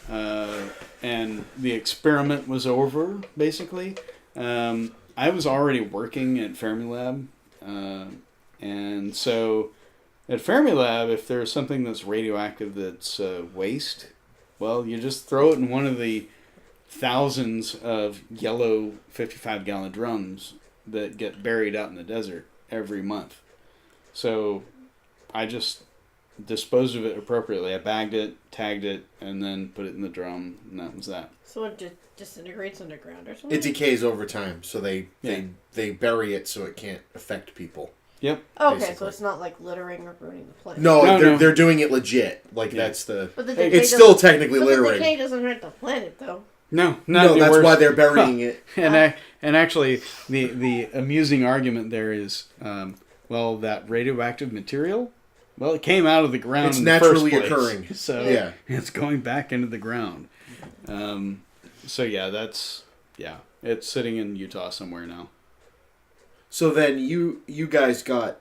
and the experiment was over, basically, I was already working at Fermilab, and so at Fermilab, if there's something that's radioactive that's waste, well, you just throw it in one of the thousands of yellow 55-gallon drums that get buried out in the desert every month. So I just disposed of it appropriately. I bagged it, tagged it, and then put it in the drum, and that was that. So it disintegrates underground or something? It decays over time, so they Yeah. bury it so it can't affect people. Yep. Okay, basically. so it's not like littering or ruining the place. No, No. they're doing it legit. Like Yeah. that's the. But the Hey, decay It's still doesn't- technically but the littering. decay doesn't hurt the planet, though. No, No, that's why they're burying it. And actually, the amusing argument there is, well, that radioactive material, well, it came out of the ground. It's in the naturally first place, occurring. so Yeah. it's going back into the ground. So yeah, it's sitting in Utah somewhere now. So then you guys got,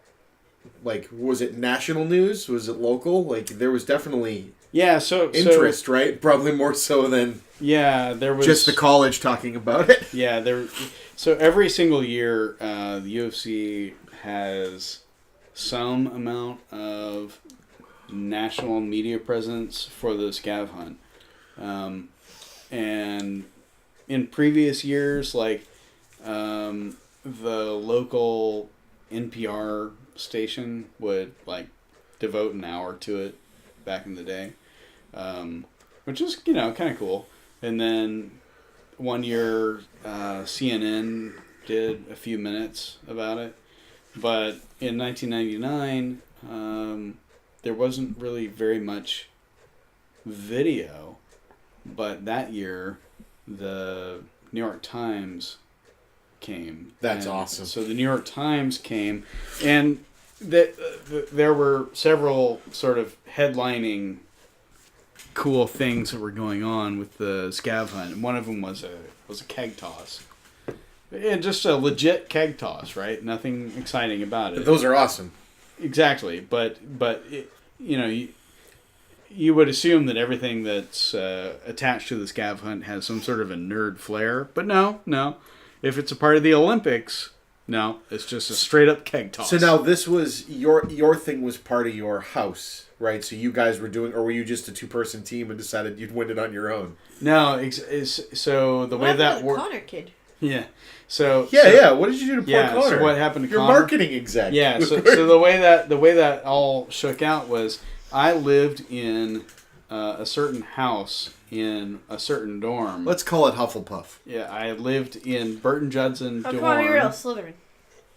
like, was it national news? Was it local? Like, there was definitely Yeah, so interest, right? Probably more so than yeah, there was just the college talking about it. Yeah, there. So every single year, the UFC has some amount of national media presence for the scav hunt, and in previous years, like the local NPR station would like devote an hour to it back in the day, which is kind of cool. And then one year, CNN did a few minutes about it. But in 1999, there wasn't really very much video. But that year, the New York Times came. That's And awesome. So the New York Times came, and there were several sort of headlining cool things that were going on with the scav hunt. And one of them was a keg toss. And just a legit keg toss, right? Nothing exciting about it. Those are awesome. Exactly, but it, you would assume that everything that's attached to the scav hunt has some sort of a nerd flair, but no. If it's a part of the Olympics, no, it's just a straight up keg toss. So now this was your thing was part of your house, right? So you guys were doing, or were you just a 2-person team and decided you'd win it on your own? No, so the way What happened that to the worked. Connor kid? Yeah. So Yeah. What did you do to poor Yeah. Connor? So what happened to your Connor? marketing exec? Yeah. So the way that all shook out was I lived in a certain house in a certain dorm. Let's call it Hufflepuff. Yeah, I lived in Burton Judson Oh, dorm. come on, you're real Slytherin.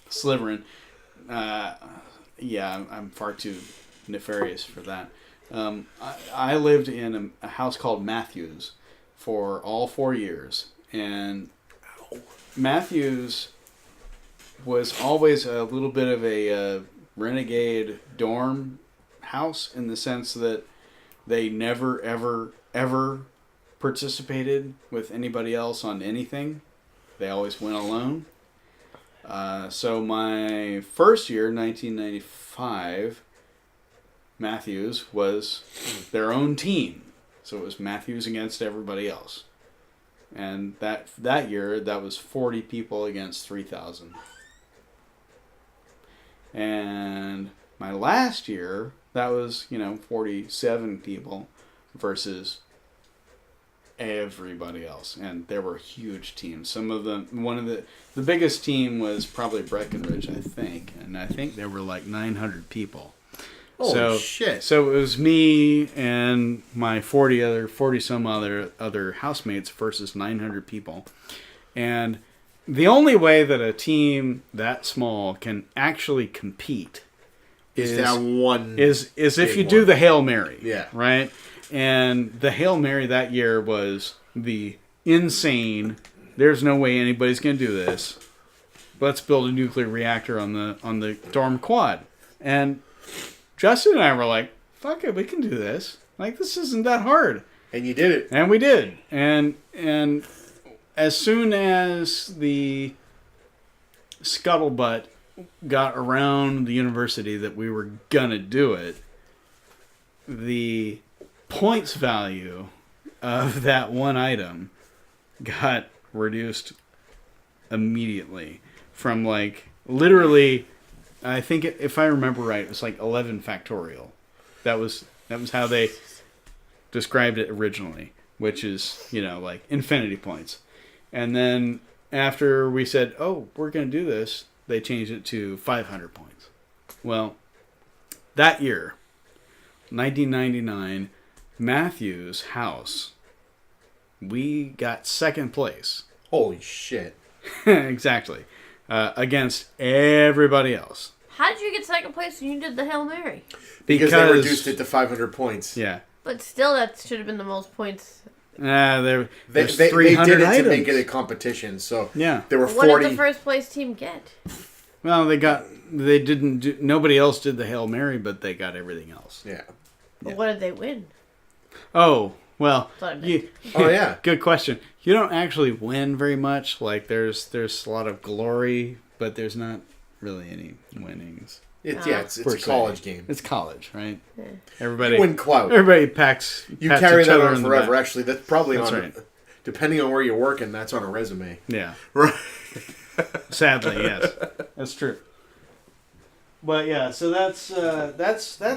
Slytherin. Yeah, I'm far too nefarious for that. I lived in a house called Matthews for all 4 years, and Matthews was always a little bit of a renegade dorm house in the sense that they never, ever participated with anybody else on anything. They always went alone. So my first year, 1995, Matthews was their own team. So it was Matthews against everybody else. And that year, that was 40 people against 3,000. And my last year, that was, 47 people versus everybody else. And there were huge teams. Some of them, the biggest team was probably Breckenridge, I think. And I think there were like 900 people. Holy shit. So it was me and my 40 some other housemates versus 900 people. And the only way that a team that small can actually compete is down one. is if big you do one. the Hail Mary. Yeah. Right? And the Hail Mary that year was the insane, there's no way anybody's going to do this. Let's build a nuclear reactor on the dorm quad. And Justin and I were like, fuck it, we can do this. Like, this isn't that hard. And you did it. And we did. And as soon as the scuttlebutt got around the university that we were going to do it, the points value of that one item got reduced immediately from like literally, I think if I remember right, it was like 11 factorial. That was how they described it originally, which is, like infinity points. And then after we said, oh, we're going to do this, they changed it to 500 points. Well, that year, 1999, Matthew's house, we got second place. Holy shit. Exactly. Against everybody else. How did you get second place when you did the Hail Mary? Because they reduced it to 500 points. Yeah. But still, that should have been the most points. There's they 300 did it items. to make it a competition. So yeah. There were 40. What did the first place team get? Well, nobody else did the Hail Mary, but they got everything else. Yeah. But what did they win? Oh, well. Oh, yeah. Good question. You don't actually win very much. Like, there's a lot of glory, but there's not really any winnings. It's a college game. It's college, right? Yeah. Everybody You win clout. Everybody pats carry each that other on in the forever. back. Actually, that's probably Right. Depending on where you're working, that's on a resume. Yeah. Right. Sadly, yes. That's true. But yeah, so that's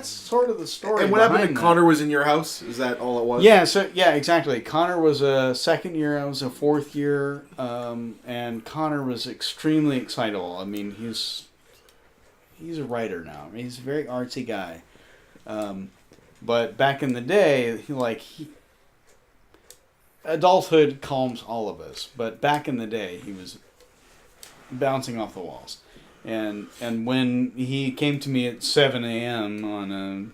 sort of the story. And what happened to behind that. Connor was in your house? Is that all it was? Yeah, exactly. Connor was a second year, I was a fourth year, and Connor was extremely excitable. I mean, he's a writer now. I mean, he's a very artsy guy. But back in the day, adulthood calms all of us. But back in the day, he was bouncing off the walls. And when he came to me at 7 a.m. on a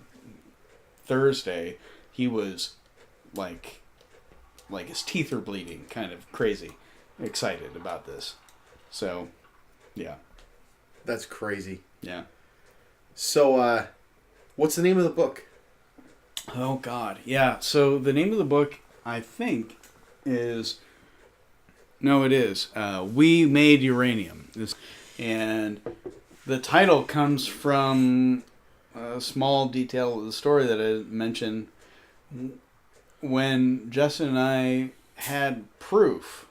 Thursday, he was like his teeth are bleeding, kind of crazy, excited about this. So, yeah. That's crazy. Yeah. So, what's the name of the book? Oh, God. Yeah. So the name of the book, I think, is... No, it is. We Made Uranium. And the title comes from a small detail of the story that I mentioned. When Justin and I had proof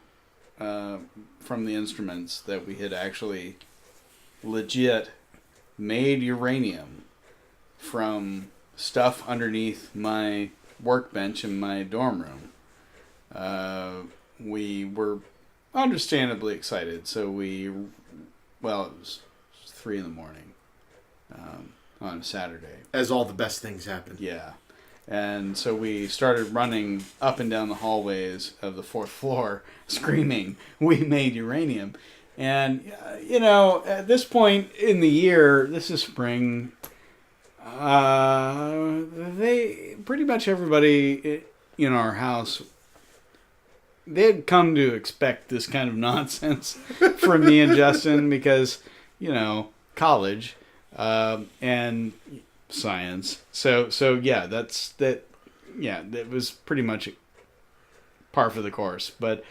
from the instruments that we had actually legit made uranium from stuff underneath my workbench in my dorm room, we were understandably excited. So it was 3 a.m. On a Saturday. As all the best things happen. Yeah. And so we started running up and down the hallways of the 4th floor screaming, "We made uranium." And, at this point in the year, this is spring, pretty much everybody in our house, they had come to expect this kind of nonsense from me and Justin because, college and science. So yeah, that was pretty much par for the course. But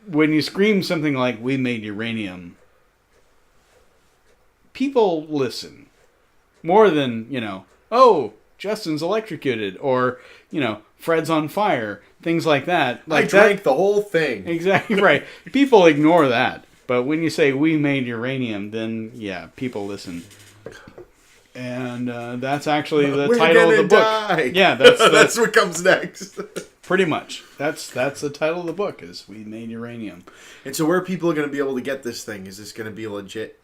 when you scream something like "We made uranium," people listen more than, "Oh, Justin's electrocuted," or, "Fred's on fire," things like that. I drank the whole thing. Exactly right. People ignore that. But when you say "We made uranium," then, yeah, people listen. And that's actually the title of the book. Die. Yeah, that's what comes next. Pretty much. That's the title of the book, is "We Made Uranium." And so where are people going to be able to get this thing? Is this going to be legit?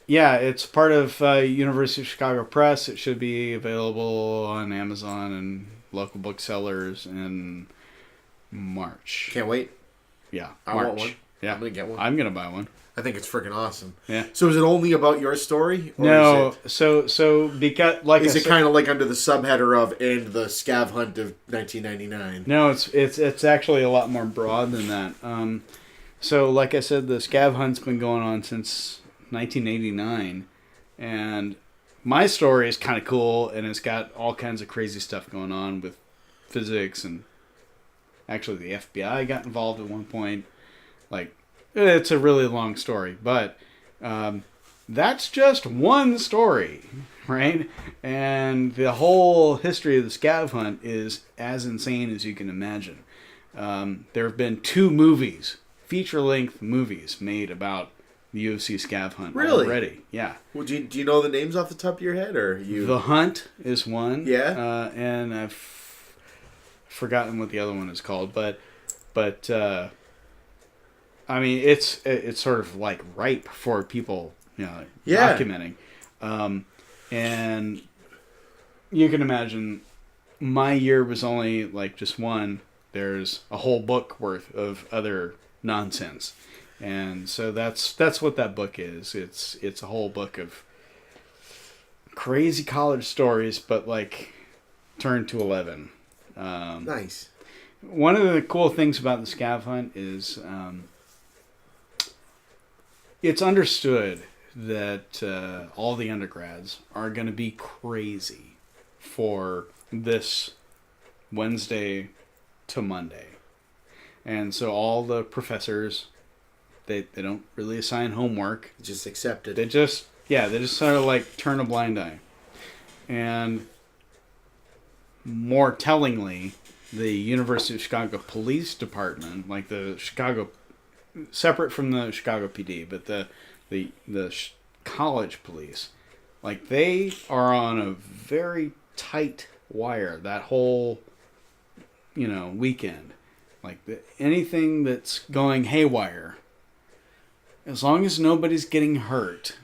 Yeah, it's part of University of Chicago Press. It should be available on Amazon and local booksellers in March. Can't wait. Yeah, I March. want one. Yeah. I'm going to get one. I'm going to buy one. I think it's freaking awesome. Yeah. So is it only about your story? Or No, so because like is I it said, kind of like under the subheader of "and the scav hunt of 1999"? no, it's actually a lot more broad than that. So like I said, the scav hunt's been going on since 1989, and my story is kind of cool, and it's got all kinds of crazy stuff going on with physics, and actually the FBI got involved at one point. Like, it's a really long story, but that's just one story, right? And the whole history of the scav hunt is as insane as you can imagine. There have been 2 movies, feature-length movies, made about the UFC scav hunt already. Yeah. Well, do you know the names off the top of your head, or you? The Hunt is one. Yeah. And I've forgotten what the other one is called, but I mean, it's sort of like ripe for people, documenting. And you can imagine my year was only like just one. There's a whole book worth of other nonsense. And so that's what that book is. It's a whole book of crazy college stories, but like turned to 11. Nice. One of the cool things about the scav hunt is it's understood that all the undergrads are going to be crazy for this Wednesday to Monday. And so all the professors, they don't really assign homework. Just accept it. They just sort of like turn a blind eye. And more tellingly, the University of Chicago Police Department, like the Chicago, separate from the Chicago PD, but the college police, like they are on a very tight wire that whole, weekend. Like anything that's going haywire, as long as nobody's getting hurt,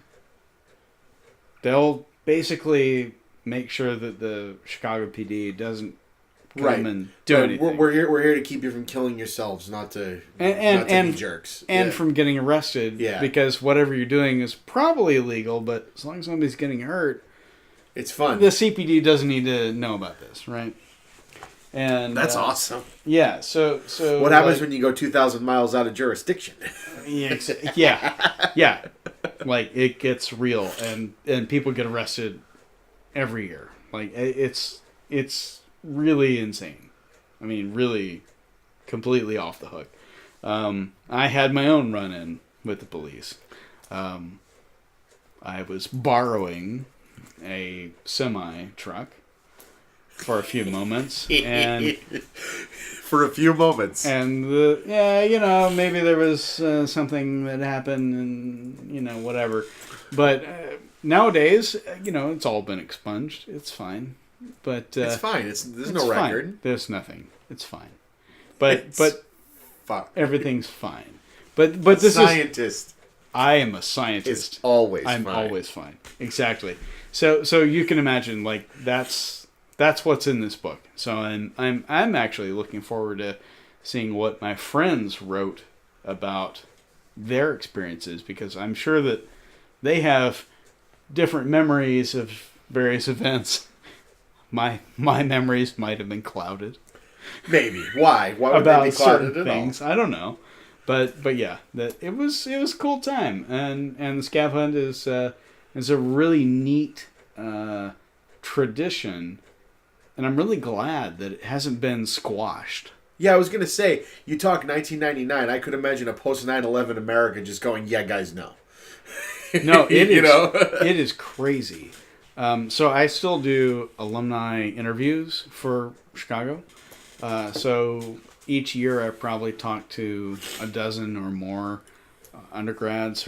they'll basically make sure that the Chicago PD doesn't come and do anything. We're here to keep you from killing yourselves, not to be jerks. And from getting arrested, because whatever you're doing is probably illegal, but as long as nobody's getting hurt, it's fun. The CPD doesn't need to know about this, right? And that's awesome. Yeah, so what happens when you go 2,000 miles out of jurisdiction? Yeah. Like it gets real, and people get arrested every year. Like it's really insane. I mean, really, completely off the hook. I had my own run-in with the police. I was borrowing a semi truck for a few moments, and maybe there was something that happened, and whatever. But nowadays, it's all been expunged. It's fine. But it's fine. There's no record. Fine. There's nothing. It's fine. But everything's fine. But this scientist. I am a scientist. It's always I'm fine. always fine. Exactly. So you can imagine, like, that's what's in this book. So I'm actually looking forward to seeing what my friends wrote about their experiences, because I'm sure that they have different memories of various events. My memories might have been clouded. Maybe. Why? Why would about they be clouded certain at things? all? I don't know. But yeah, that it was a cool time, and the scav hunt is a really neat tradition, and I'm really glad that it hasn't been squashed. Yeah, I was gonna say, you talk 1999. I could imagine a post 9/11 America just going, "Yeah, guys, no." No, it is crazy. So I still do alumni interviews for Chicago. So each year I probably talk to a dozen or more undergrads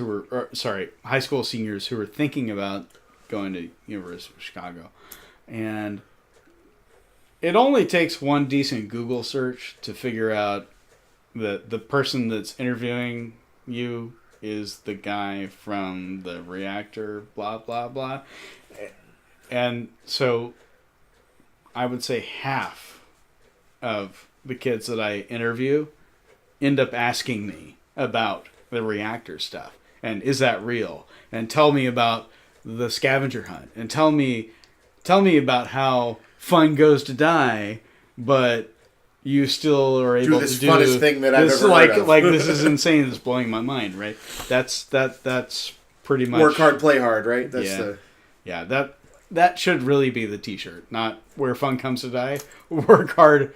high school seniors who are thinking about going to University of Chicago. And it only takes one decent Google search to figure out that the person that's interviewing you is the guy from the reactor, blah, blah, blah. And so I would say half of the kids that I interview end up asking me about the reactor stuff. And is that real? And tell me about the scavenger hunt. And tell me about how fun goes to die, but you still are able this to do funnest thing that I've this, ever heard of. Like this is insane. It's blowing my mind, right? That's pretty much Work hard, play hard, right? That should really be the T-shirt, not where fun comes to die. Work hard,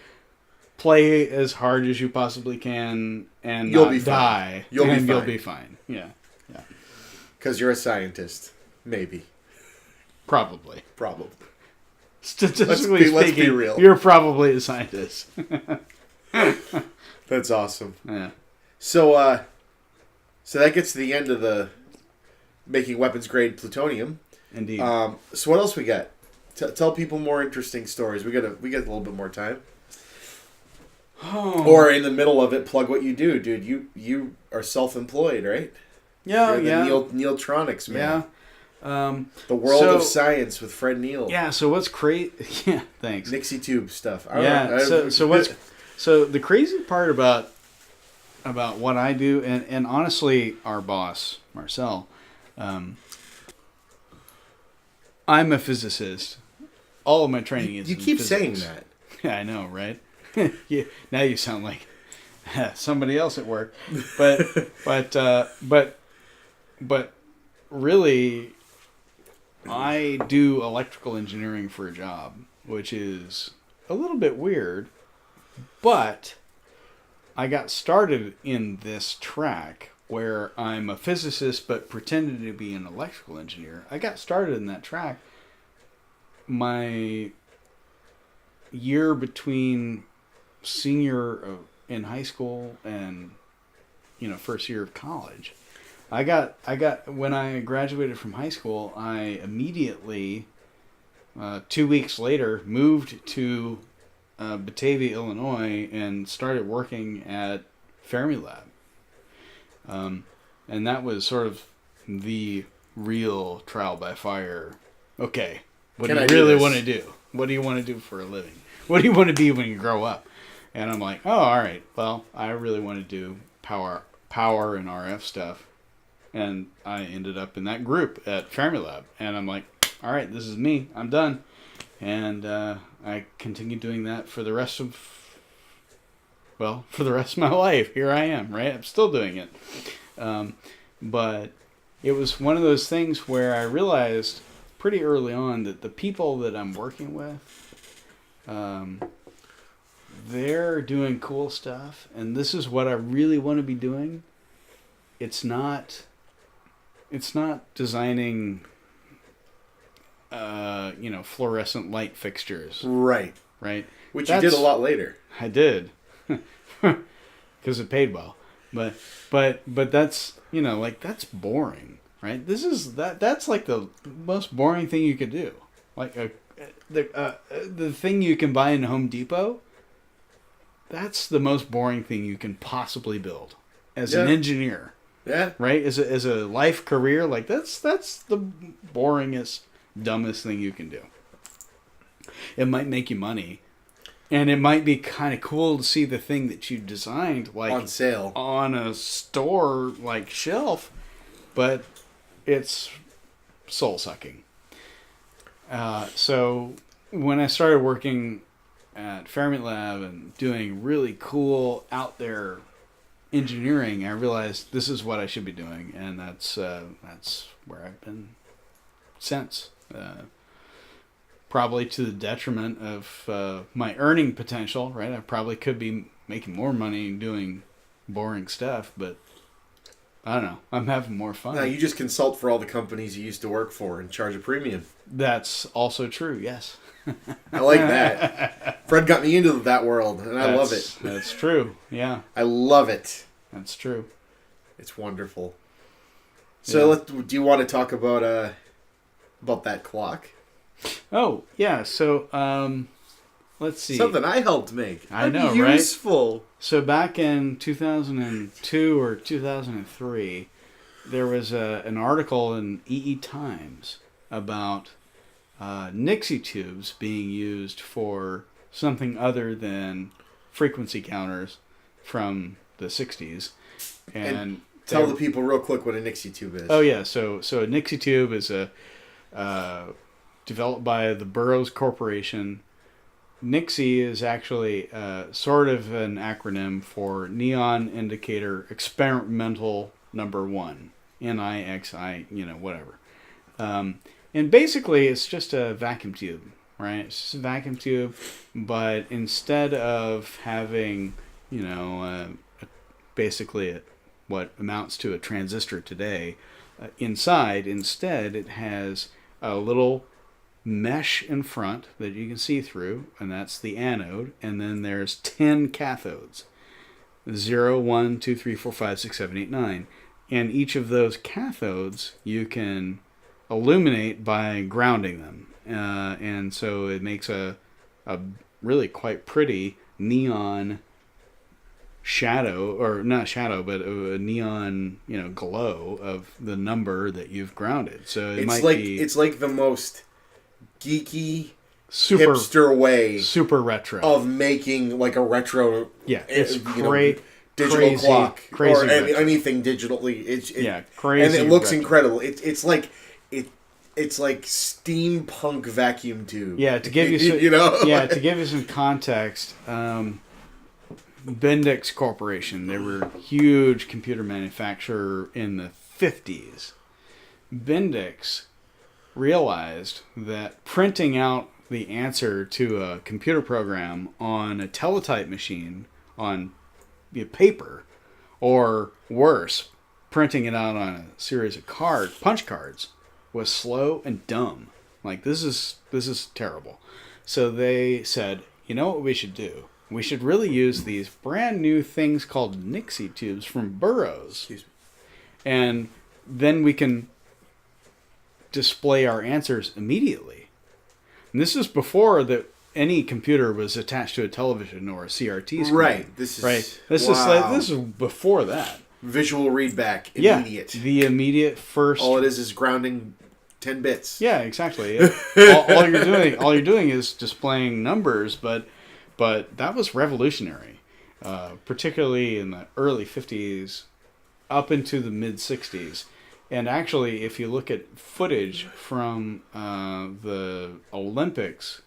play as hard as you possibly can, and You'll not be fine. die. You'll You'll be be fine. Yeah. Because you're a scientist. Maybe. Probably. Let's Statistically be speaking, real. you're probably a scientist. That's awesome. Yeah. So that gets to the end of the making weapons grade plutonium. Indeed. So what else we got? Tell people more interesting stories. We got a little bit more time. Oh. Or in the middle of it, plug what you do, dude. You are self-employed, right? Yeah, You're the Nielltronics man. Yeah. The world of science with Fred Niell. Yeah. So what's crazy? Yeah. Thanks. Nixie tube stuff. So the crazy part about what I do, and honestly, our boss Marcel, I'm a physicist. All of my training is. You in keep physics. saying that. Yeah, I know, right? Yeah. Now you sound like somebody else at work, but really, I do electrical engineering for a job, which is a little bit weird, but I got started in this track where I'm a physicist but pretended to be an electrical engineer. I got started in that track my year between senior in high school and first year of college. I got when I graduated from high school, I immediately 2 weeks later moved to Batavia, Illinois, and started working at Fermilab. And that was sort of the real trial by fire. Okay, what do you really want to do? What do you want to do for a living? What do you want to be when you grow up? And I'm like, oh, all right. Well, I really want to do power and RF stuff. And I ended up in that group at Fermilab. And I'm like, all right, this is me. I'm done. And I continued doing that for the rest of my life. Here I am, right? I'm still doing it. But it was one of those things where I realized pretty early on that the people that I'm working with, they're doing cool stuff, and this is what I really want to be doing. It's not designing fluorescent light fixtures. Right. Which you did a lot later. I did. Because it paid well. But that's, that's boring, right? That's like the most boring thing you could do. Like the thing you can buy in Home Depot, that's the most boring thing you can possibly build as an engineer. Yeah. Right? As a life career, like that's the boringest, dumbest thing you can do. It might make you money, and it might be kind of cool to see the thing that you designed like on sale on a store like shelf, but it's soul sucking. So when I started working at Fermilab and doing really cool out there engineering, I realized this is what I should be doing, and that's where I've been since. Probably to the detriment of my earning potential, right? I probably could be making more money doing boring stuff, but I don't know. I'm having more fun. No, you just consult for all the companies you used to work for and charge a premium. That's also true, yes. I like that. Fred got me into that world, and I love it. That's true, yeah. I love it. That's true. It's wonderful. So, do you want to talk about that clock? Oh, yeah. So, let's see. Something I helped make. I know, right? Useful. So back in 2002 or 2003, there was an article in EE Times about Nixie tubes being used for something other than frequency counters from the 60s. And Tell the people real quick what a Nixie tube is. Oh yeah, so a Nixie tube is developed by the Burroughs Corporation. Nixie is actually sort of an acronym for Neon Indicator Experimental Number 1. NIXI, whatever. And basically, it's just a vacuum tube, right? It's just a vacuum tube, but instead of having, basically what amounts to a transistor today, instead it has a little mesh in front that you can see through, and that's the anode, and then there's 10 cathodes. 0, 1, 2, 3, 4, 5, 6, 7, 8, 9. And each of those cathodes you can illuminate by grounding them. And so it makes a really quite pretty neon shadow, or not shadow, but a neon, glow of the number that you've grounded. So it's like the most geeky, super hipster way, super retro of making like a retro. Yeah, it's great. Digital crazy, clock crazy or anything digitally. Crazy, and it looks retro. incredible. It's like steampunk vacuum tube. Yeah, to give you some, to give you some context, Bendix Corporation, they were a huge computer manufacturer in the 50s. Bendix realized that printing out the answer to a computer program on a teletype machine on paper, or worse, printing it out on a series of punch cards, was slow and dumb. Like, this is terrible. So they said, you know what we should do? We should really use these brand new things called Nixie tubes from Burroughs. And then we can display our answers immediately. And this is before any computer was attached to a television or a CRT screen. Right. This is before that. Visual readback, immediate. Yeah, the immediate first. All it is grounding 10 bits. Yeah, exactly. all you're doing is displaying numbers, but that was revolutionary, particularly in the early 50s, up into the mid 60s. And actually, if you look at footage from the Olympics,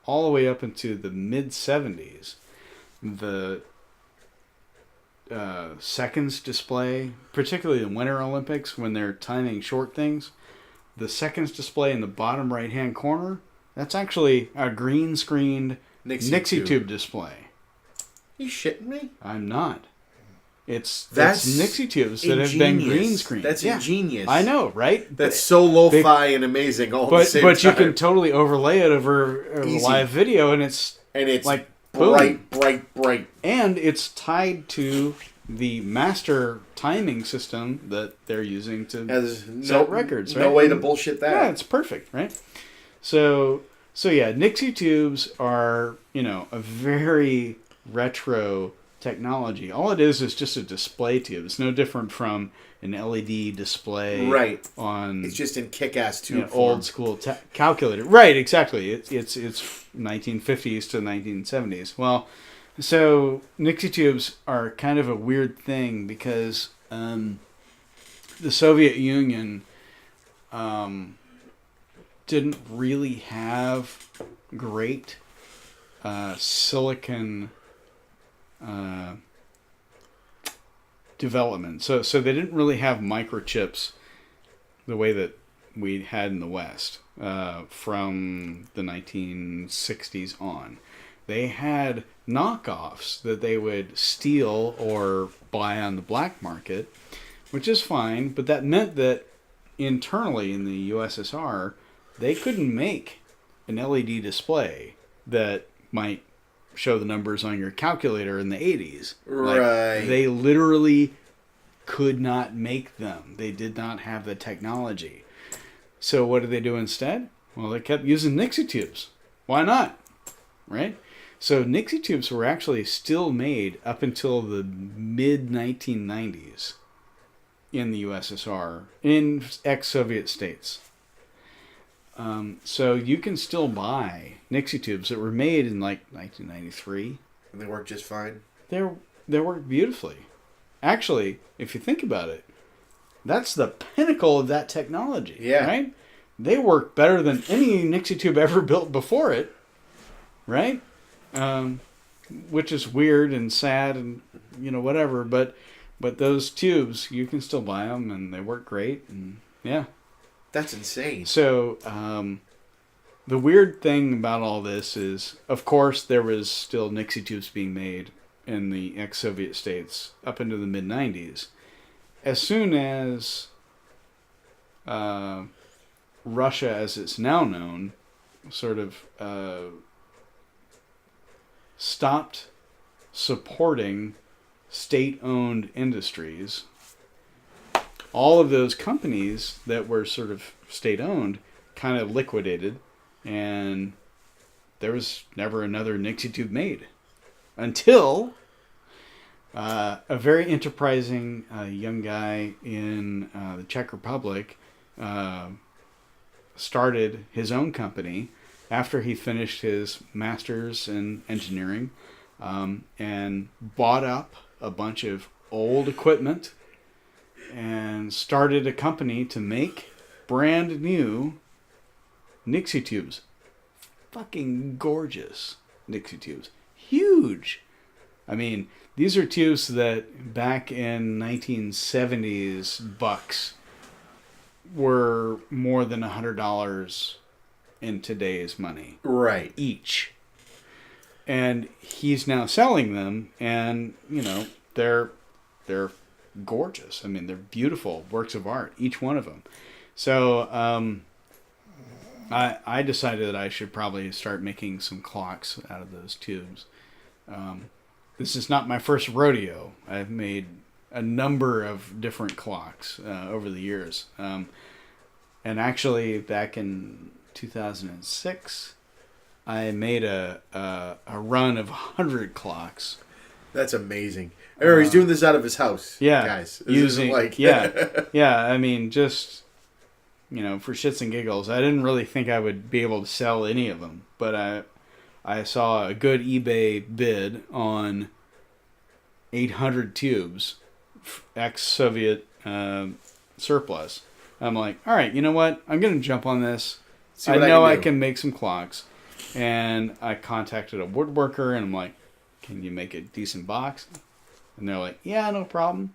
all the way up into the mid 70s, the seconds display, particularly the Winter Olympics when they're timing short things, the seconds display in the bottom right hand corner, that's actually a green screened Nixie tube display. You shitting me? I'm not. That's Nixie tubes that ingenious. Have been green screened. That's ingenious. I know, right? That's so lo-fi and amazing all at the same time. But you can totally overlay it over a live video, and it's like bright. And it's tied to the master timing system that they're using to set records. Right? No way to bullshit that. Yeah, it's perfect, right? So yeah, Nixie tubes are a very retro technology. All it is just a display tube. It's no different from an LED display, right? It's just in kick-ass tube form. Old school calculator, right? Exactly. It's 1950s to 1970s. Well, so Nixie tubes are kind of a weird thing because the Soviet Union didn't really have great silicon development. So they didn't really have microchips the way that we had in the West from the 1960s on. They had knockoffs that they would steal or buy on the black market, which is fine, but that meant that internally in the USSR, they couldn't make an LED display that might show the numbers on your calculator in the 80s. Right. They literally could not make them. They did not have the technology. So what did they do instead? Well, they kept using Nixie tubes. Why not? Right? So Nixie tubes were actually still made up until the mid-1990s in the USSR, in ex-Soviet states. So you can still buy Nixie tubes that were made in like 1993. And they work just fine? They work beautifully. actually, if you think about it, that's the pinnacle of that technology. Yeah. Right? They work better than any Nixie tube ever built before it. Right? Which is weird and sad and, whatever. But those tubes, you can still buy them and they work great. And yeah. That's insane. So, the weird thing about all this is, of course, there was still Nixie tubes being made in the ex-Soviet states up into the mid-90s. As soon as Russia, as it's now known, sort of stopped supporting state-owned industries, all of those companies that were sort of state-owned kind of liquidated, and there was never another Nixie tube made until a very enterprising young guy in the Czech Republic started his own company after he finished his master's in engineering, and bought up a bunch of old equipment and started a company to make brand new Nixie tubes. Fucking gorgeous Nixie tubes. Huge. I mean, these are tubes that back in 1970s bucks were more than $100 in today's money. Right. Each. And he's now selling them, and, they're gorgeous. I mean, they're beautiful works of art, each one of them. So, I decided that I should probably start making some clocks out of those tubes. This is not my first rodeo. I've made a number of different clocks over the years. And actually, back in 2006, I made a run of 100 clocks. That's amazing. I remember he's doing this out of his house. Yeah, guys. using yeah. I mean, just for shits and giggles. I didn't really think I would be able to sell any of them, but I saw a good eBay bid on 800 tubes, ex-Soviet surplus. I'm like, all right, you know what? I'm going to jump on this. I know I can make some clocks. And I contacted a woodworker, and I'm like, can you make a decent box? And they're like, yeah, no problem.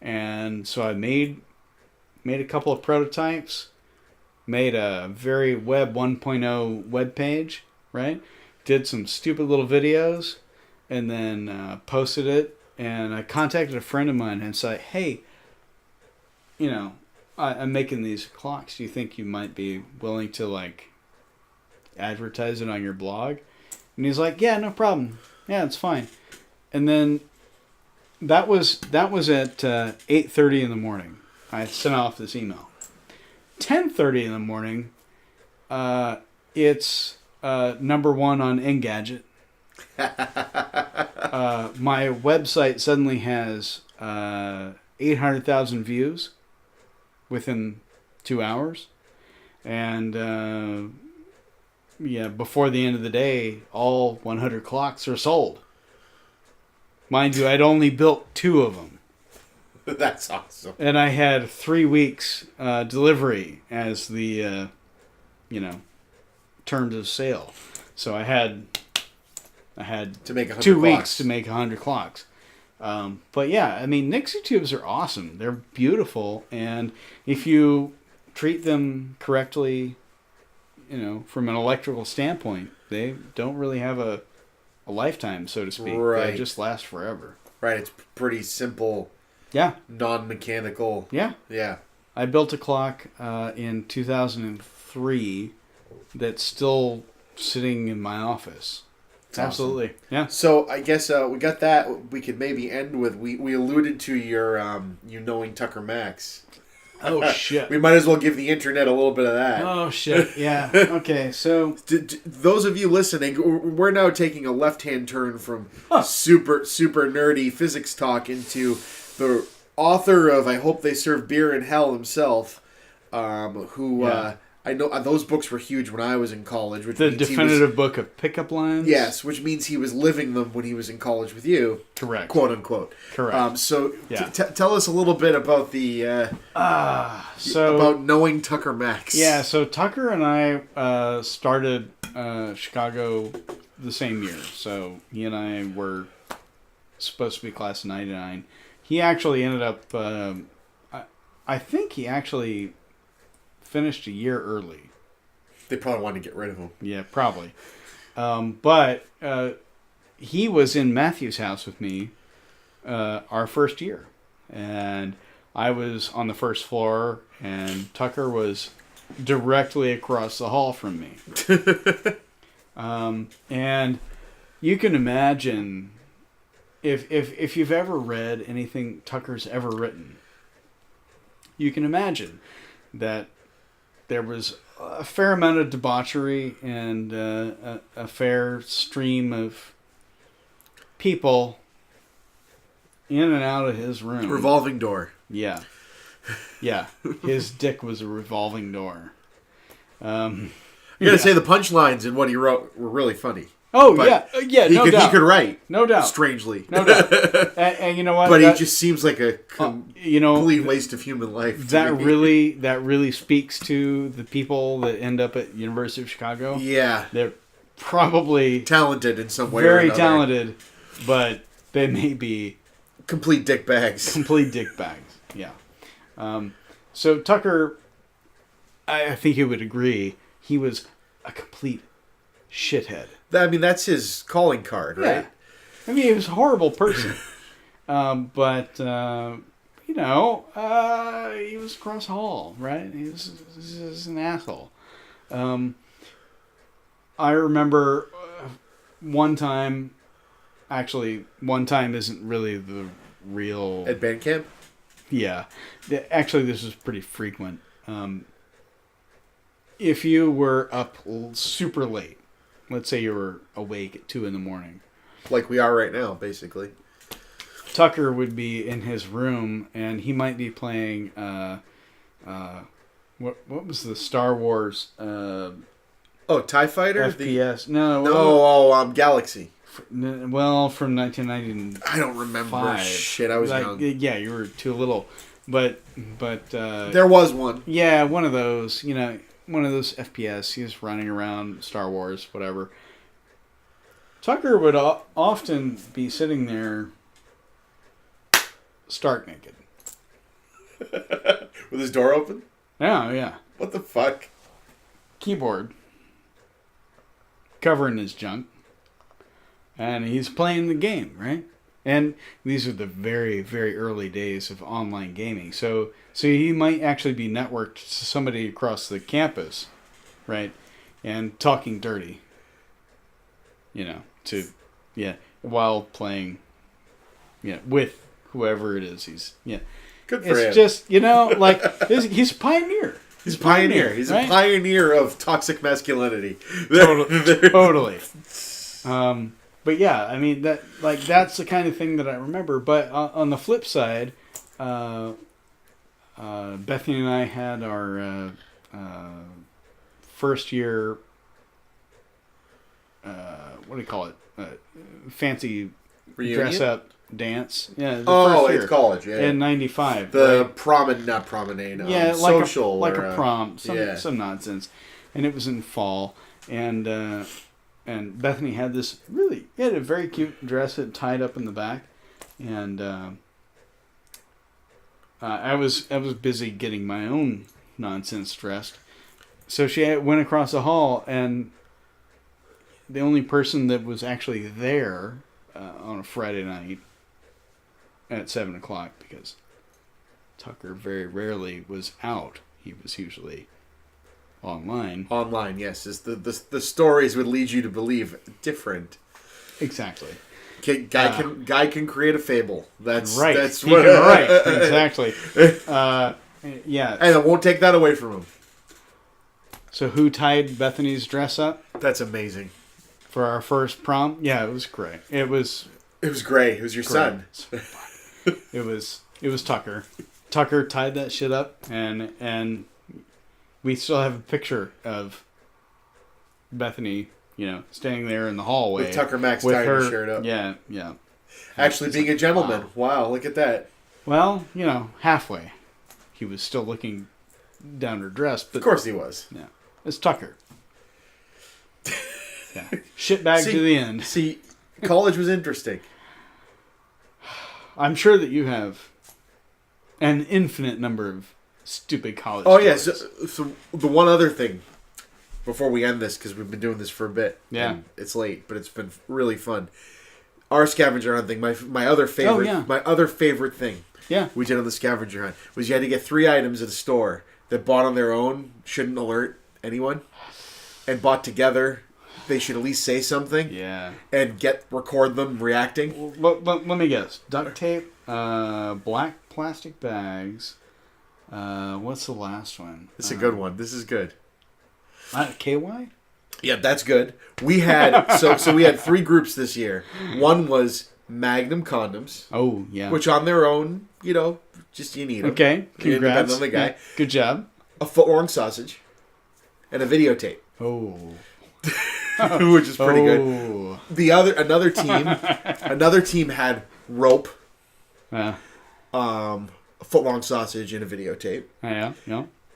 And so I made a couple of prototypes, made a very Web 1.0 web page, right? Did some stupid little videos, and then posted it. And I contacted a friend of mine and said, hey, I'm making these clocks. Do you think you might be willing to, advertise it on your blog? And he's like, yeah, no problem. Yeah, it's fine. And then that was at 8:30 in the morning. I sent off this email. 10:30 in the morning, it's number one on Engadget. My website suddenly has 800,000 views within 2 hours. And before the end of the day, all 100 clocks are sold. Mind you, I'd only built 2 of them. That's awesome. And I had 3 weeks delivery as the, terms of sale. So I had to make 100 2 clocks. weeks to make 100 clocks. But yeah, I mean, Nixie tubes are awesome. They're beautiful. And if you treat them correctly, from an electrical standpoint, they don't really have a lifetime, so to speak. Right. They just last forever. Right. It's pretty simple. Yeah. Non-mechanical. Yeah. Yeah. I built a clock in 2003 that's still sitting in my office. That's Absolutely. Awesome. Yeah. So I guess we got that. We could maybe end with, we alluded to your, you knowing Tucker Max. Oh, shit. We might as well give the internet a little bit of that. Oh, shit. Yeah. Okay, so those of you listening, we're now taking a left-hand turn from super nerdy physics talk into the author of I Hope They Serve Beer in Hell himself, who I I know those books were huge when I was in college. Which The means definitive book of pickup lines? Yes, which means he was living them when he was in college with you. Correct. Quote unquote. Correct. So tell us a little bit about about knowing Tucker Max. Yeah, so Tucker and I started Chicago the same year. So he and I were supposed to be class of 99. He actually ended up, I think he actually finished a year early. They probably wanted to get rid of him. Yeah, probably. But he was in Matthew's house with me our first year. And I was on the first floor, and Tucker was directly across the hall from me. And you can imagine, if you've ever read anything Tucker's ever written, you can imagine that there was a fair amount of debauchery and a fair stream of people in and out of his room. Revolving door. Yeah. Yeah. His dick was a revolving door. You gotta say the punchlines in what he wrote were really funny. Oh, but yeah, no doubt. He could write. No doubt. Strangely. No doubt. And you know what? But he just seems like a complete waste of human life. That really speaks to the people that end up at University of Chicago. Yeah. They're probably talented in some way very or another. talented, but they may be complete dick bags. Complete dick bags, yeah. So Tucker, I think he would agree, he was a complete shithead. I mean, that's his calling card, right? Yeah. I mean, he was a horrible person. But he was across the hall, right? He was an asshole. I remember one time isn't really the real... At band camp? Yeah. Actually, this was pretty frequent. If you were up super late, let's say you were awake at 2 a.m. Like we are right now, basically. Tucker would be in his room, and he might be playing, what was the Star Wars... TIE Fighter? FPS. Galaxy. Well, from 1990. I don't remember. Shit, I was young. Yeah, you were too little. But there was one. Yeah, one of those, one of those FPS. He was running around Star Wars, whatever. Tucker would often be sitting there stark naked. With his door open? Yeah. What the fuck? Keyboard. Covering his junk. And he's playing the game, right? And these are the very, very early days of online gaming. So he might actually be networked to somebody across the campus, right? And talking dirty. While playing, with whoever it is. Good for him. It's just, he's a pioneer. He's a pioneer. He's a pioneer of toxic masculinity. Totally. But yeah, I mean that's the kind of thing that I remember. But on the flip side, Bethany and I had our first year. What do you call it? Fancy reunion? Dress up dance. Yeah. It's college. Yeah. In '95. The not promenade. Yeah, social, a prom, some nonsense, and it was in fall, and Bethany had had a very cute dress that tied up in the back, and I was busy getting my own nonsense dressed, so she went across the hall, and the only person that was actually there on a Friday night at 7:00, because Tucker very rarely was out. He was usually online. Online, yes. The stories would lead you to believe different. Exactly. Guy can create a fable. That's right. That's what. Right. Exactly. Yeah. And I won't take that away from him. So who tied Bethany's dress up? That's amazing. For our first prom? Yeah, it was great. It was great. It was your son. It was Tucker. Tucker tied that shit up, and we still have a picture of Bethany, standing there in the hallway With Tucker Max with tying her her shirt up. Yeah, yeah. Actually being a gentleman. Wow, look at that. Well, halfway. He was still looking down her dress, but Of course he was. yeah, it's Tucker. Yeah, shitbag to the end. See, college was interesting. I'm sure that you have an infinite number of stupid college. Oh yeah, stories. so the one other thing before we end this, because we've been doing this for a bit. Yeah. And it's late, but it's been really fun. Our scavenger hunt thing, my other favorite, yeah. my other favorite thing. Yeah. We did on the scavenger hunt was you had to get 3 items at a store that bought on their own shouldn't alert anyone, and bought together they should at least say something. Yeah. And record them reacting. Let me guess. Duct tape, black plastic bags. What's the last one? This is a good one. This is good. KY? Yeah, that's good. We had so we had 3 groups this year. One was Magnum condoms. Oh, yeah. Which on their own, just you need them. Okay, congrats. Depends on the guy. Yeah. Good job. A foot-long sausage. And a videotape. Oh. Which is pretty good. Another team had rope, a foot-long sausage, and a videotape. Yeah.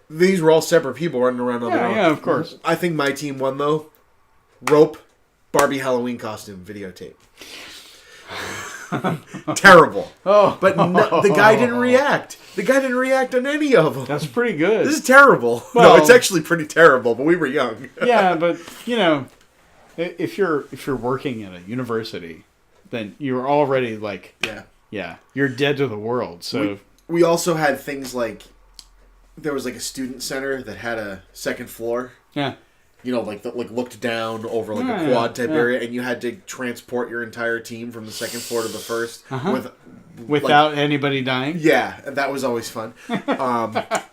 These were all separate people running around on their own. Yeah, of course. I think my team won, though. Rope, Barbie Halloween costume, videotape. Terrible. Oh. But the guy didn't react. The guy didn't react on any of them. That's pretty good. This is terrible. Well, no, it's actually pretty terrible, but we were young. Yeah, but, if you're working at a university, then you're already like... Yeah, you're dead to the world, so... We also had things like... There was like a student center that had a second floor. Yeah. Looked down over a quad type area, and you had to transport your entire team from the second floor to the first without anybody dying. Yeah, that was always fun.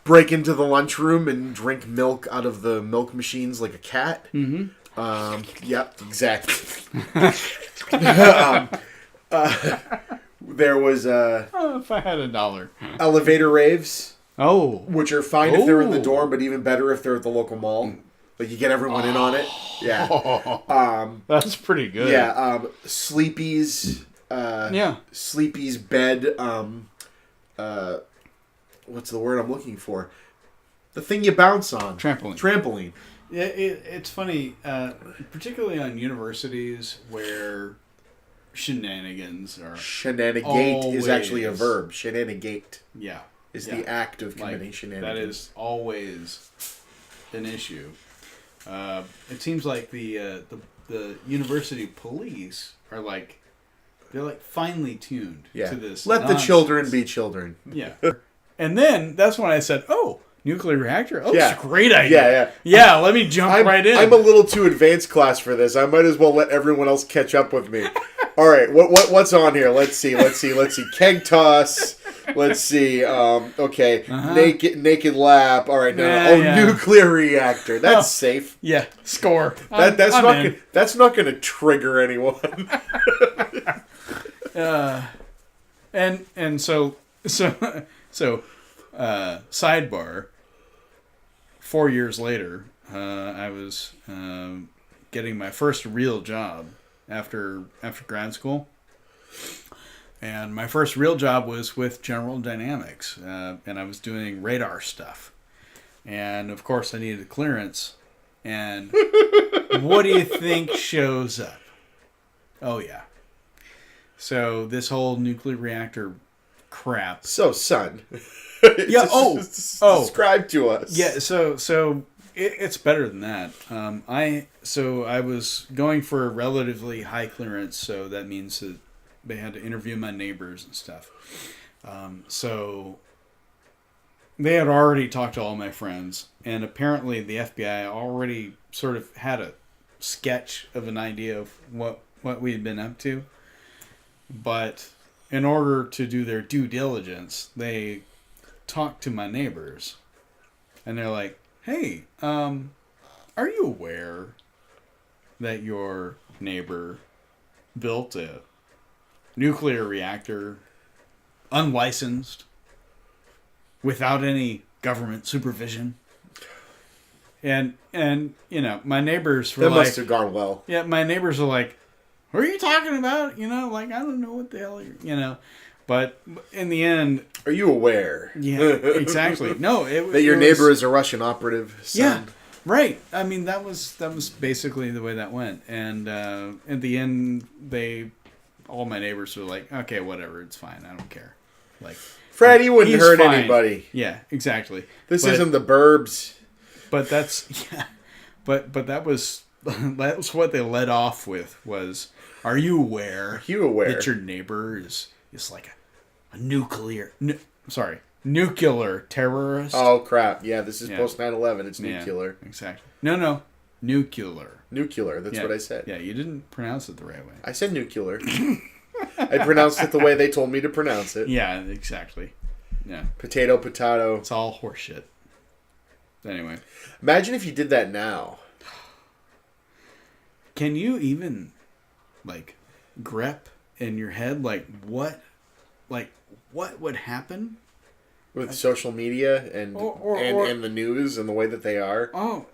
Break into the lunchroom and drink milk out of the milk machines like a cat. Mm-hmm. Yep, exactly. There was if I had $1. elevator raves. Oh, which are fine if they're in the dorm, but even better if they're at the local mall. Like, you get everyone in on it. Yeah. That's pretty good. Yeah. Sleepy's. Sleepy's bed. What's the word I'm looking for? The thing you bounce on. Trampoline. Yeah, it's funny, particularly on universities where shenanigans are. Shenanigate is actually a verb. Shenanigate. Yeah. Is the act of committing shenanigans. That is always an issue. It seems like the university police are they're finely tuned to this. Let the children be children. Yeah. And then that's when I said, "Oh, nuclear reactor. Oh, that's a great idea." Yeah. Yeah, let me jump right in. I'm a little too advanced class for this. I might as well let everyone else catch up with me. All right, what's on here? Let's see. Keg toss. Let's see. Okay, naked lap. All right, nuclear reactor. That's safe. Yeah, score. That's not going to trigger anyone. And so sidebar. 4 years later, I was getting my first real job after grad school. And my first real job was with General Dynamics, and I was doing radar stuff. And, of course, I needed a clearance. And what do you think shows up? Oh, yeah. So this whole nuclear reactor crap. So, son. Yeah, describe to us. Yeah, so it's better than that. I was going for a relatively high clearance, so that means that they had to interview my neighbors and stuff. So they had already talked to all my friends, and apparently the FBI already sort of had a sketch of an idea of what we had been up to. But in order to do their due diligence, they talked to my neighbors, and they're like, "Hey, are you aware that your neighbor built a nuclear reactor unlicensed without any government supervision?" And my neighbors were That like, must have gone well. yeah, my neighbors were like, what are you talking about? Like, I don't know what the hell but in the end, Are you aware? yeah, exactly. No, that your neighbor is a Russian operative son. Yeah, right. I mean, that was basically the way that went. And at the end, all my neighbors were like, okay, whatever, it's fine. I don't care. Like, Fred, he wouldn't hurt fine. anybody. Yeah, exactly. This isn't the burbs. But that's but that was what they led off with was, are you aware that your neighbor is like a nuclear terrorist? Oh crap! Yeah, this is post 9/11. It's nuclear. Yeah, exactly. No, nuclear. Nuclear. That's what I said. Yeah, you didn't pronounce it the right way. I said nuclear. I pronounced it the way they told me to pronounce it. Yeah, exactly. Yeah. Potato. It's all horseshit. Anyway. Imagine if you did that now. Can you even, grep in your head, what would happen? With social media and the news and the way that they are. Oh,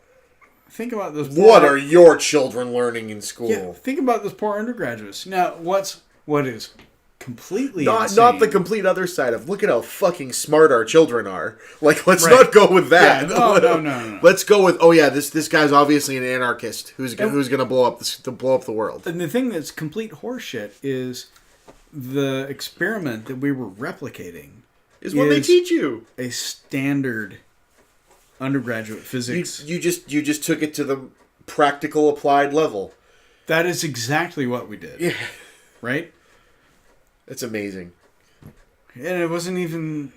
think about this. What are your children learning in school? Yeah, think about those poor undergraduates. Now, what is completely not insane, the complete other side of look at how fucking smart our children are. Let's not go with that. Yeah, no. Let's go with this guy's obviously an anarchist who's gonna blow up the world. And the thing that's complete horseshit is the experiment that we were replicating is what they teach you. A standard undergraduate physics. You just took it to the practical applied level. That is exactly what we did. Yeah. Right? It's amazing. And it wasn't even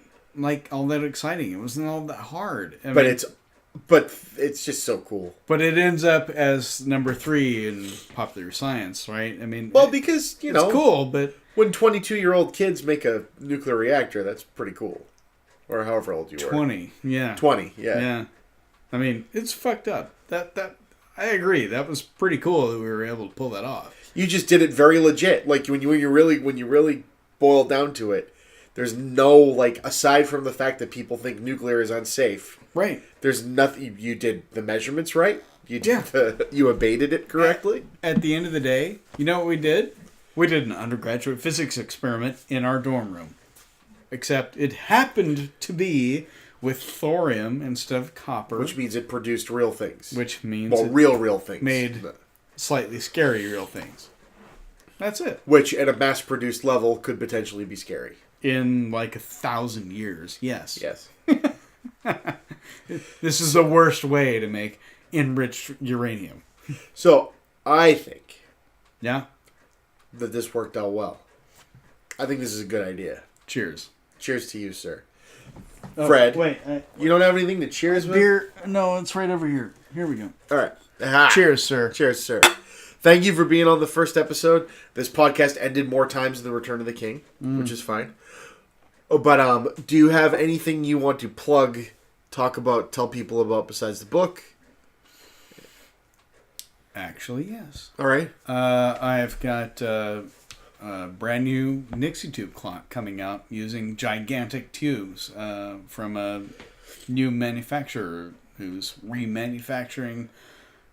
all that exciting. It wasn't all that hard. But it's just so cool. But it ends up as number 3 in popular science, right? I mean, because it's cool, but when 22-year-old kids make a nuclear reactor, that's pretty cool. Or however old you were. 20, yeah. 20, yeah. Yeah. I mean, it's fucked up. That I agree. That was pretty cool that we were able to pull that off. You just did it very legit. When you really boil down to it, there's no aside from the fact that people think nuclear is unsafe. Right. There's nothing. You did the measurements right. You abated it correctly. At the end of the day, you know what we did? We did an undergraduate physics experiment in our dorm room. Except it happened to be with thorium instead of copper. Which means it produced real things. Which means real things. Made slightly scary real things. That's it. Which at a mass-produced level could potentially be scary. In 1,000 years, yes. Yes. This is the worst way to make enriched uranium. So, I think... Yeah? That this worked out well. I think this is a good idea. Cheers. Cheers to you, sir. Oh, Fred, wait. You don't have anything to cheers with? Beer? No, it's right over here. Here we go. All right. Aha. Cheers, sir. Cheers, sir. Thank you for being on the first episode. This podcast ended more times than The Return of the King, which is fine. But do you have anything you want to plug, talk about, tell people about besides the book? Actually, yes. All right. I've got a brand new Nixie tube clock coming out using gigantic tubes from a new manufacturer who's remanufacturing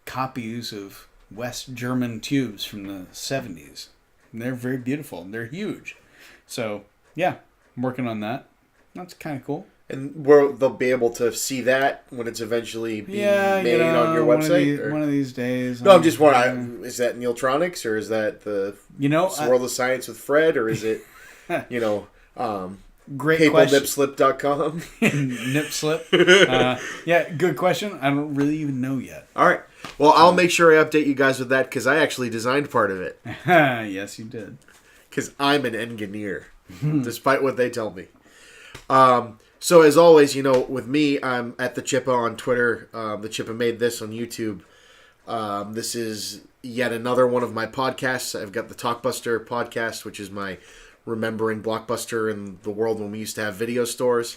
copies of West German tubes from the 70s. And they're very beautiful. They're huge. So, yeah, I'm working on that. That's kind of cool. And they'll be able to see that when it's eventually being made on your website? One of these days. No, I'm just wondering, is that Neiltronics or is that the World of Science with Fred or is it, great question. PapalNipSlip.com? Nipslip. Yeah, good question. I don't really even know yet. All right. Well, I'll make sure I update you guys with that because I actually designed part of it. Yes, you did. Because I'm an engineer, despite what they tell me. So as always, with me, I'm at the Chippa on Twitter. The Chippa Made This on YouTube. This is yet another one of my podcasts. I've got the Talkbuster podcast, which is my remembering Blockbuster and the world when we used to have video stores.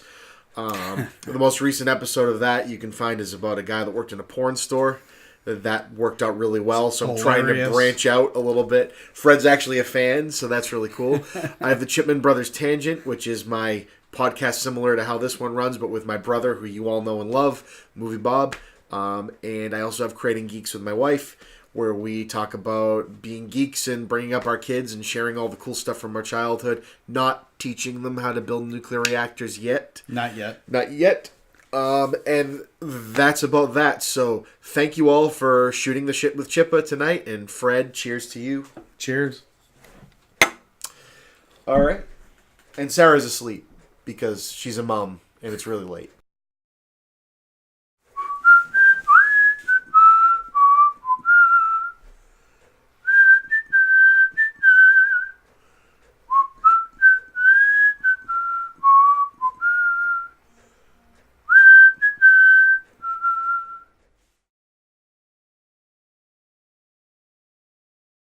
The most recent episode of that you can find is about a guy that worked in a porn store. That worked out really well, so I'm trying to branch out a little bit. Fred's actually a fan, so that's really cool. I have the Chipman Brothers Tangent, which is my podcast similar to how this one runs, but with my brother, who you all know and love, Movie Bob. And I also have Creating Geeks with my wife, where we talk about being geeks and bringing up our kids and sharing all the cool stuff from our childhood. Not teaching them how to build nuclear reactors yet. Not yet. Not yet. And that's about that. So thank you all for shooting the shit with Chippa tonight. And Fred, cheers to you. Cheers. All right. And Sarah's asleep because she's a mom and it's really late.